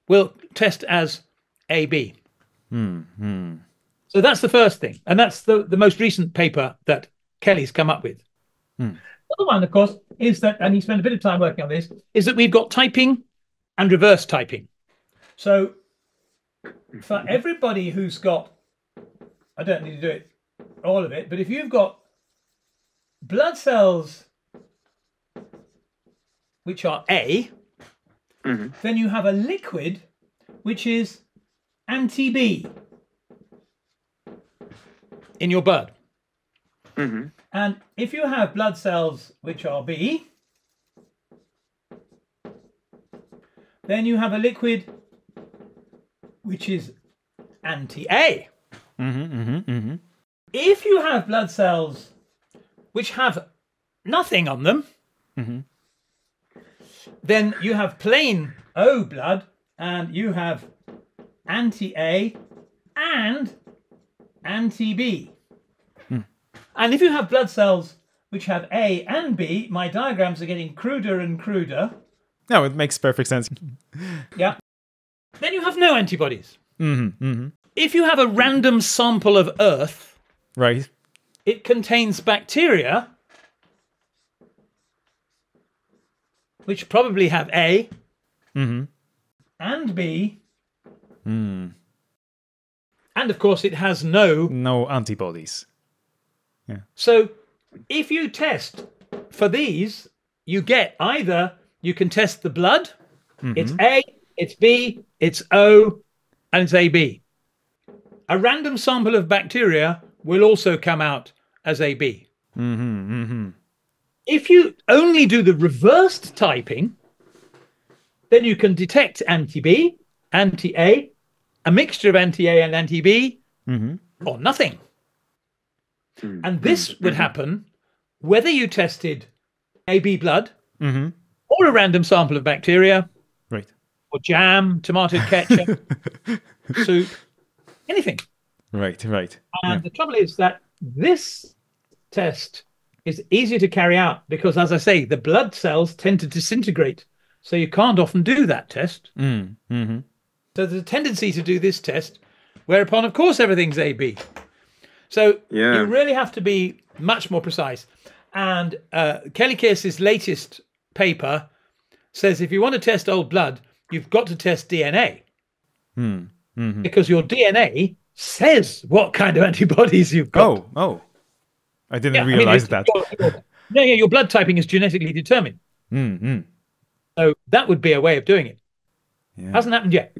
S2: will test as AB. So that's the first thing. And that's the most recent paper that Kelly's come up with. The other one, of course, is that, and he spent a bit of time working on this, is that we've got typing and reverse typing. So for everybody who's got, I don't need to do it, all of it, but if you've got blood cells which are A, then you have a liquid which is anti-B in your blood. And if you have blood cells which are B, then you have a liquid which is anti-A. If you have blood cells which have nothing on them, then you have plain O blood, and you have anti-A and anti-B. And if you have blood cells which have A and B, my diagrams are getting cruder and cruder.
S1: No, it makes perfect sense.
S2: Yeah. Then you have no antibodies. If you have a random sample of Earth,
S1: right,
S2: it contains bacteria which probably have A and B, and of course it has no
S1: antibodies. Yeah.
S2: So if you test for these, you get either you can test the blood, it's A, it's B, it's O, and it's AB. A random sample of bacteria will also come out as AB. If you only do the reversed typing, then you can detect anti-B, anti-A, a mixture of anti-A and anti-B, or nothing. And this would happen whether you tested AB blood or a random sample of bacteria,
S1: right,
S2: or jam, tomato ketchup, soup, anything.
S1: Right.
S2: And the trouble is that this test is easier to carry out because, as I say, the blood cells tend to disintegrate So you can't often do that test.
S1: Mm-hmm.
S2: So there's a tendency to do this test, whereupon, of course, everything's AB. So you really have to be much more precise. And Kelly Kearse's latest paper says if you want to test old blood, you've got to test DNA.
S1: Mm-hmm.
S2: Because your DNA says what kind of antibodies you've got.
S1: Oh. I didn't realize that.
S2: Your blood typing is genetically determined.
S1: Mm-hmm.
S2: So that would be a way of doing it.
S1: Yeah.
S2: Hasn't happened yet.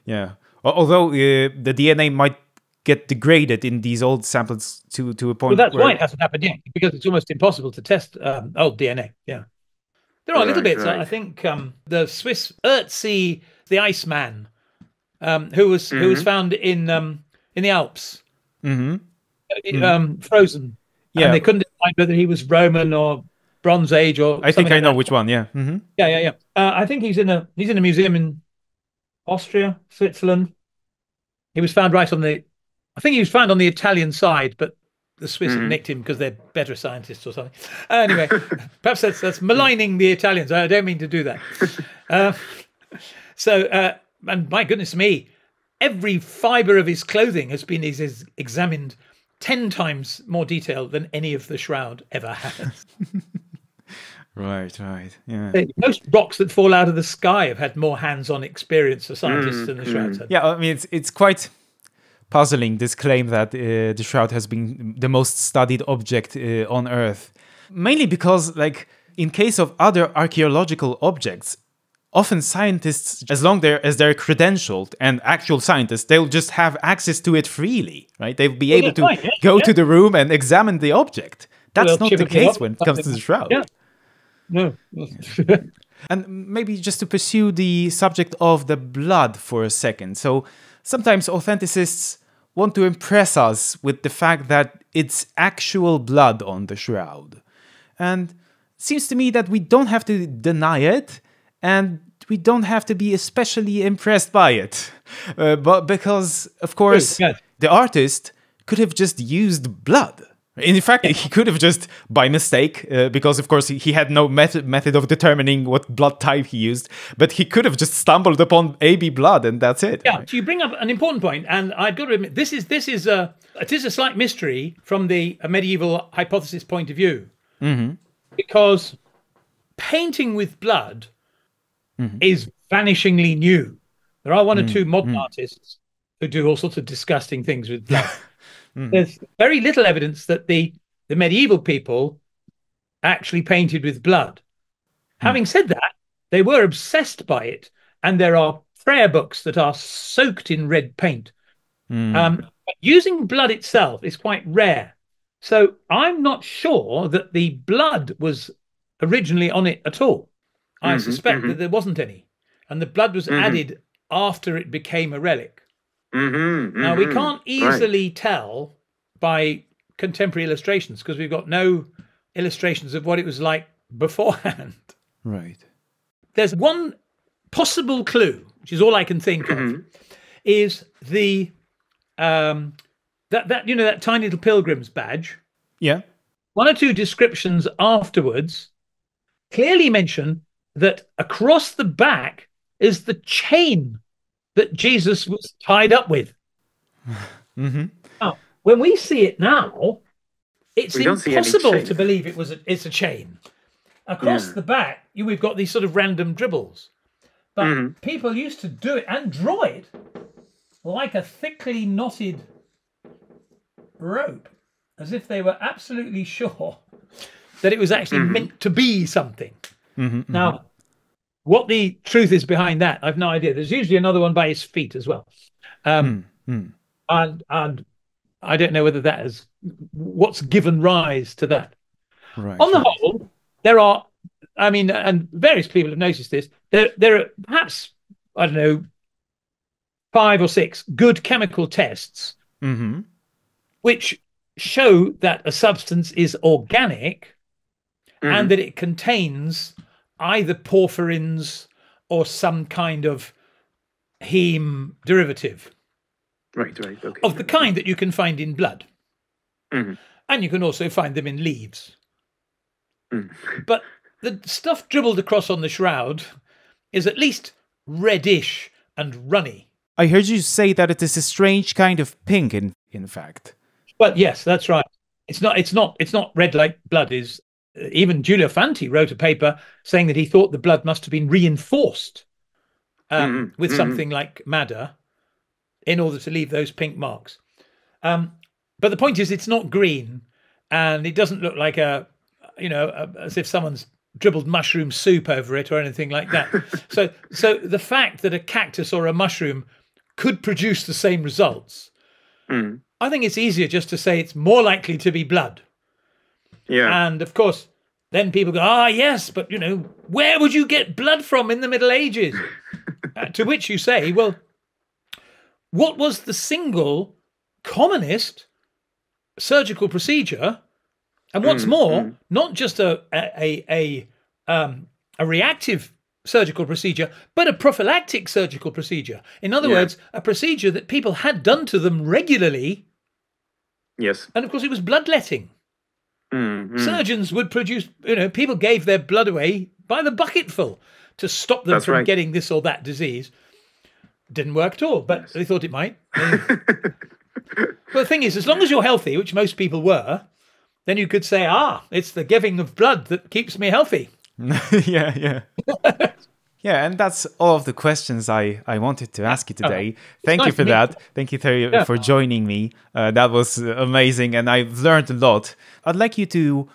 S1: Yeah. Although the DNA might get degraded in these old samples to a point.
S2: Well, that's why it hasn't happened yet, because it's almost impossible to test old DNA. Yeah. There are little bits. Right. I think the Swiss Ötzi, the Iceman, who was found in the Alps, frozen. Yeah. And they couldn't decide whether he was Roman or Bronze Age or.
S1: I think I know which one. Yeah. Mm-hmm.
S2: Yeah. I think he's in a museum in Austria, Switzerland. He was found I think he was found on the Italian side, but the Swiss have nicked him because they're better scientists or something. Anyway, perhaps that's maligning the Italians. I don't mean to do that. And my goodness me, every fiber of his clothing has been examined 10 times more detail than any of the shroud ever has.
S1: Right. Yeah.
S2: Most rocks that fall out of the sky have had more hands-on experience for scientists than the shrouds had.
S1: Yeah, I mean, it's quite puzzling, this claim that the shroud has been the most studied object on Earth. Mainly because, like, in case of other archaeological objects, often scientists, as long as they're credentialed and actual scientists, they'll just have access to it freely, right? They'll be able to go to the room and examine the object. That's not the case when it comes to the shroud.
S2: Yeah. No.
S1: And maybe just to pursue the subject of the blood for a second. So sometimes authenticists want to impress us with the fact that it's actual blood on the shroud. And it seems to me that we don't have to deny it, and we don't have to be especially impressed by it. But because, of course, the artist could have just used blood. In fact, he could have just, by mistake, because of course he had no method of determining what blood type he used, but he could have just stumbled upon AB blood and that's it.
S2: Yeah, so you bring up an important point, and I've got to admit, it is a slight mystery from the medieval hypothesis point of view, because painting with blood is vanishingly new. There are one or two modern artists who do all sorts of disgusting things with blood. There's very little evidence that the medieval people actually painted with blood. Having said that, they were obsessed by it, and there are prayer books that are soaked in red paint. But using blood itself is quite rare. So I'm not sure that the blood was originally on it at all. I suspect that there wasn't any, and the blood was added after it became a relic. Now, we can't easily tell by contemporary illustrations because we've got no illustrations of what it was like beforehand.
S1: Right.
S2: There's one possible clue, which is all I can think of, is the that tiny little pilgrim's badge.
S1: Yeah.
S2: One or two descriptions afterwards clearly mention that across the back is the chain that Jesus was tied up with. Now, when we see it now, it's impossible to believe it's a chain. Across the back, we've got these sort of random dribbles. But people used to do it and draw it like a thickly knotted rope, as if they were absolutely sure that it was actually meant to be something. Now, what the truth is behind that, I've no idea. There's usually another one by his feet as well. And I don't know whether that is what's given rise to that.
S1: Right,
S2: On the whole, there are, and various people have noticed this, there are perhaps, 5 or 6 good chemical tests which show that a substance is organic and that it contains either porphyrins or some kind of heme derivative.
S3: Right, okay.
S2: Of the kind that you can find in blood. And you can also find them in leaves. But the stuff dribbled across on the shroud is at least reddish and runny.
S1: I heard you say that it is a strange kind of pink, in fact.
S2: Well, yes, that's right. It's not red like blood is. Even Giulio Fanti wrote a paper saying that he thought the blood must have been reinforced with something like madder in order to leave those pink marks. But the point is, it's not green, and it doesn't look like as if someone's dribbled mushroom soup over it or anything like that. So the fact that a cactus or a mushroom could produce the same results, I think it's easier just to say it's more likely to be blood. Yeah. And of course, then people go, yes, but where would you get blood from in the Middle Ages? To which you say, well, what was the single commonest surgical procedure? And what's more, not just a reactive surgical procedure, but a prophylactic surgical procedure. In other words, a procedure that people had done to them regularly.
S3: Yes.
S2: And of course, it was bloodletting. Surgeons would produce, people gave their blood away by the bucketful to stop them from getting this or that disease. Didn't work at all, but they thought it might. But the thing is, as long as you're healthy, which most people were, then you could say, it's the giving of blood that keeps me healthy.
S1: Yeah. Yeah, and that's all of the questions I wanted to ask you today. Thank you for that. Thank you for joining me. That was amazing, and I've learned a lot. I'd like you to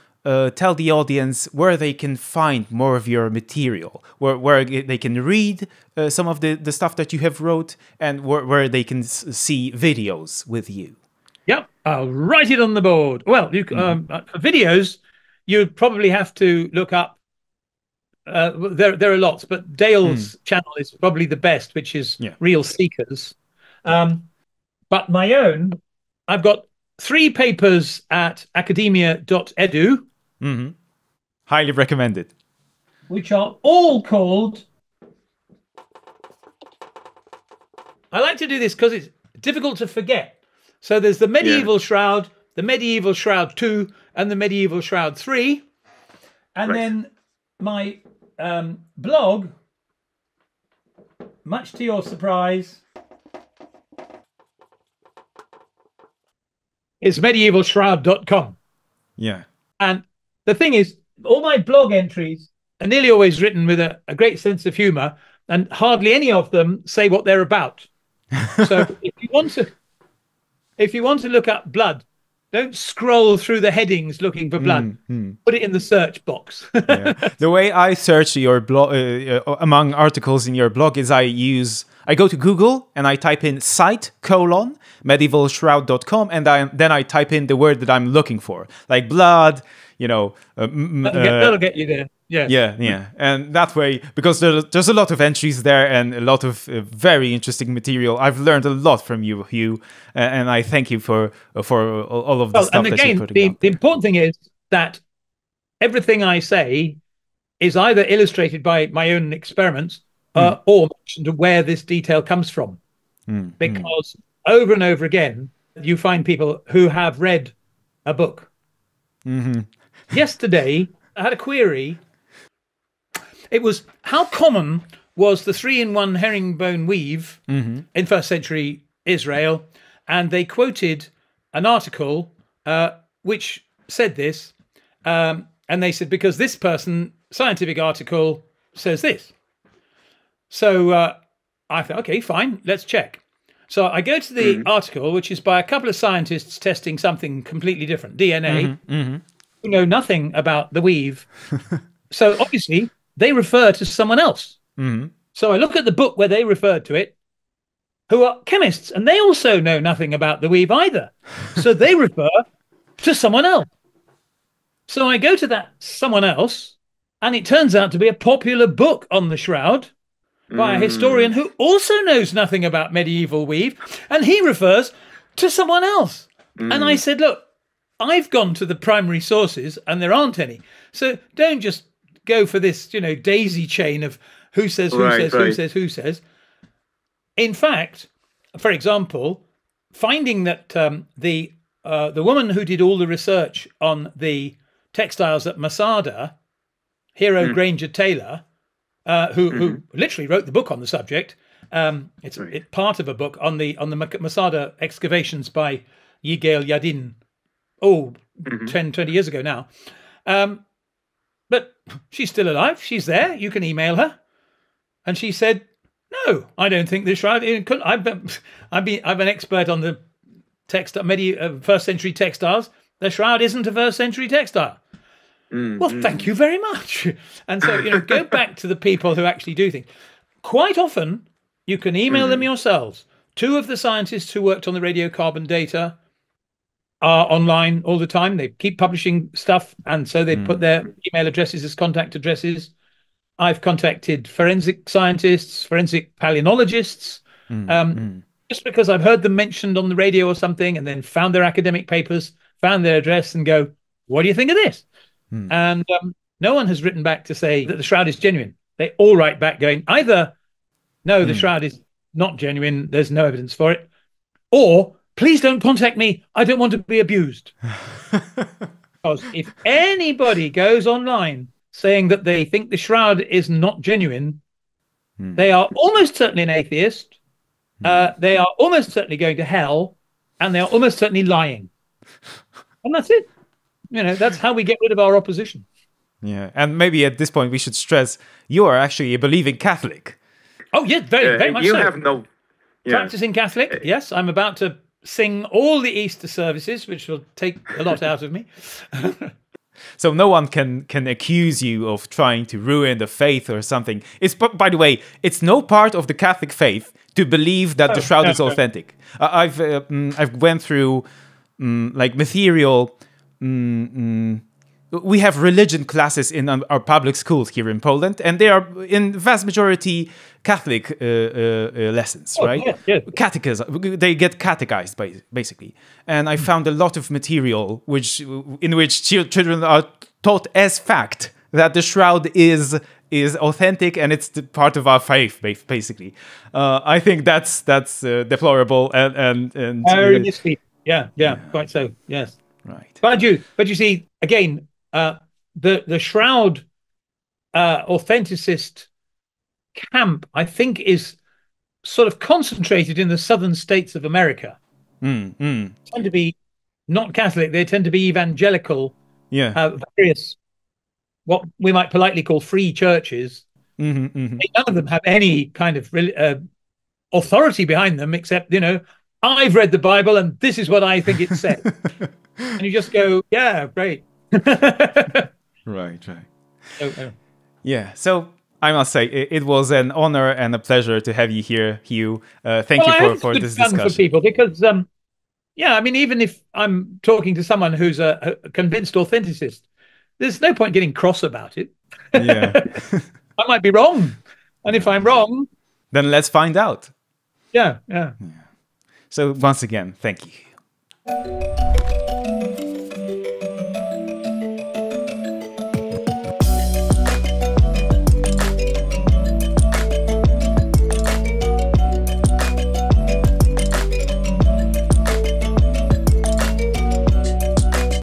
S1: tell the audience where they can find more of your material, where they can read some of the stuff that you have wrote, and where they can see videos with you.
S2: Yep, I'll write it on the board. Well, for videos, you'd probably have to look up. There are lots, but Dale's channel is probably the best, which is Real Seekers. But my own, I've got 3 papers at Academia.edu.
S1: Highly recommended.
S2: Which are all called... I like to do this because it's difficult to forget. So there's the Medieval Shroud, the Medieval Shroud 2, and the Medieval Shroud 3. And then my blog, much to your surprise, is medievalshroud.com.
S1: Yeah.
S2: And the thing is, all my blog entries are nearly always written with a great sense of humor, and hardly any of them say what they're about. So if you want to look up blood, don't scroll through the headings looking for blood. Put it in the search box.
S1: The way I search your blog among articles in your blog is I go to Google and I type in site:/medievalshroud.com, and then I type in the word that I'm looking for, like blood. That'll
S2: get you there.
S1: Yeah. And that way, because there's a lot of entries there and a lot of very interesting material. I've learned a lot from you, Hugh, and I thank you for all of the stuff that you're putting out.
S2: The important thing is that everything I say is either illustrated by my own experiments or mentioned where this detail comes from. Because over and over again, you find people who have read a book. Yesterday, I had a query. It was, how common was the 3-in-1 herringbone weave in first century Israel? And they quoted an article which said this. And they said, because this scientific article says this. So I thought, okay, fine, let's check. So I go to the article, which is by a couple of scientists testing something completely different, DNA, who know nothing about the weave. So obviously, they refer to someone else. So I look at the book where they referred to it, who are chemists, and they also know nothing about the weave either. So they refer to someone else. So I go to that someone else, and it turns out to be a popular book on the shroud by a historian who also knows nothing about medieval weave, and he refers to someone else. And I said, look, I've gone to the primary sources and there aren't any. So don't just go for this, daisy chain of who says, who says. In fact, for example, finding that the woman who did all the research on the textiles at Masada, Hero Granger Taylor, who literally wrote the book on the subject. It's part of a book on the Masada excavations by Yigael Yadin. 10, 20 years ago now. But she's still alive. She's there. You can email her. And she said, no, I don't think the shroud. I'm an expert on the first century textiles. The shroud isn't a first century textile. Well, thank you very much. And so, go back to the people who actually do things. Quite often, you can email them yourselves. 2 of the scientists who worked on the radiocarbon data are online all the time. They keep publishing stuff, and so they put their email addresses as contact addresses. I've contacted forensic scientists, forensic palynologists, just because I've heard them mentioned on the radio or something, and then found their academic papers, found their address, and go, what do you think of this? And no one has written back to say that the shroud is genuine. They all write back going, either, no, the shroud is not genuine, there's no evidence for it, or please don't contact me. I don't want to be abused. Because if anybody goes online saying that they think the shroud is not genuine, they are almost certainly an atheist. They are almost certainly going to hell, and they are almost certainly lying. And that's it. That's how we get rid of our opposition.
S1: Yeah, and maybe at this point we should stress you are actually a believing Catholic.
S2: Oh, yeah, very much so.
S3: You have no...
S2: Practicing Catholic, yes. I'm about to sing all the Easter services, which will take a lot out of me.
S1: So no one can accuse you of trying to ruin the faith or something. By the way, it's no part of the Catholic faith to believe that the shroud is authentic. I've went through like material. We have religion classes in our public schools here in Poland, and they are in vast majority Catholic lessons, right?
S2: Yeah.
S1: Catechism. They get catechized basically, and I found a lot of material in which children are taught as fact that the shroud is authentic and it's part of our faith, basically. I think that's deplorable and
S2: yeah, quite so. Yes,
S1: right.
S2: But you see again. The shroud authenticist camp, I think, is sort of concentrated in the southern states of America. Tend to be not Catholic; they tend to be evangelical.
S1: Yeah,
S2: various what we might politely call free churches. None of them have any kind of authority behind them, except I've read the Bible and this is what I think it says, and you just go, yeah, great.
S1: right. Yeah, so I must say it was an honor and a pleasure to have you here, Hugh. Thank you for this discussion.
S2: For people, because even if I'm talking to someone who's a convinced authenticist, there's no point getting cross about it.
S1: Yeah.
S2: I might be wrong, and if I'm wrong,
S1: then let's find out.
S2: Yeah.
S1: So once again, thank you.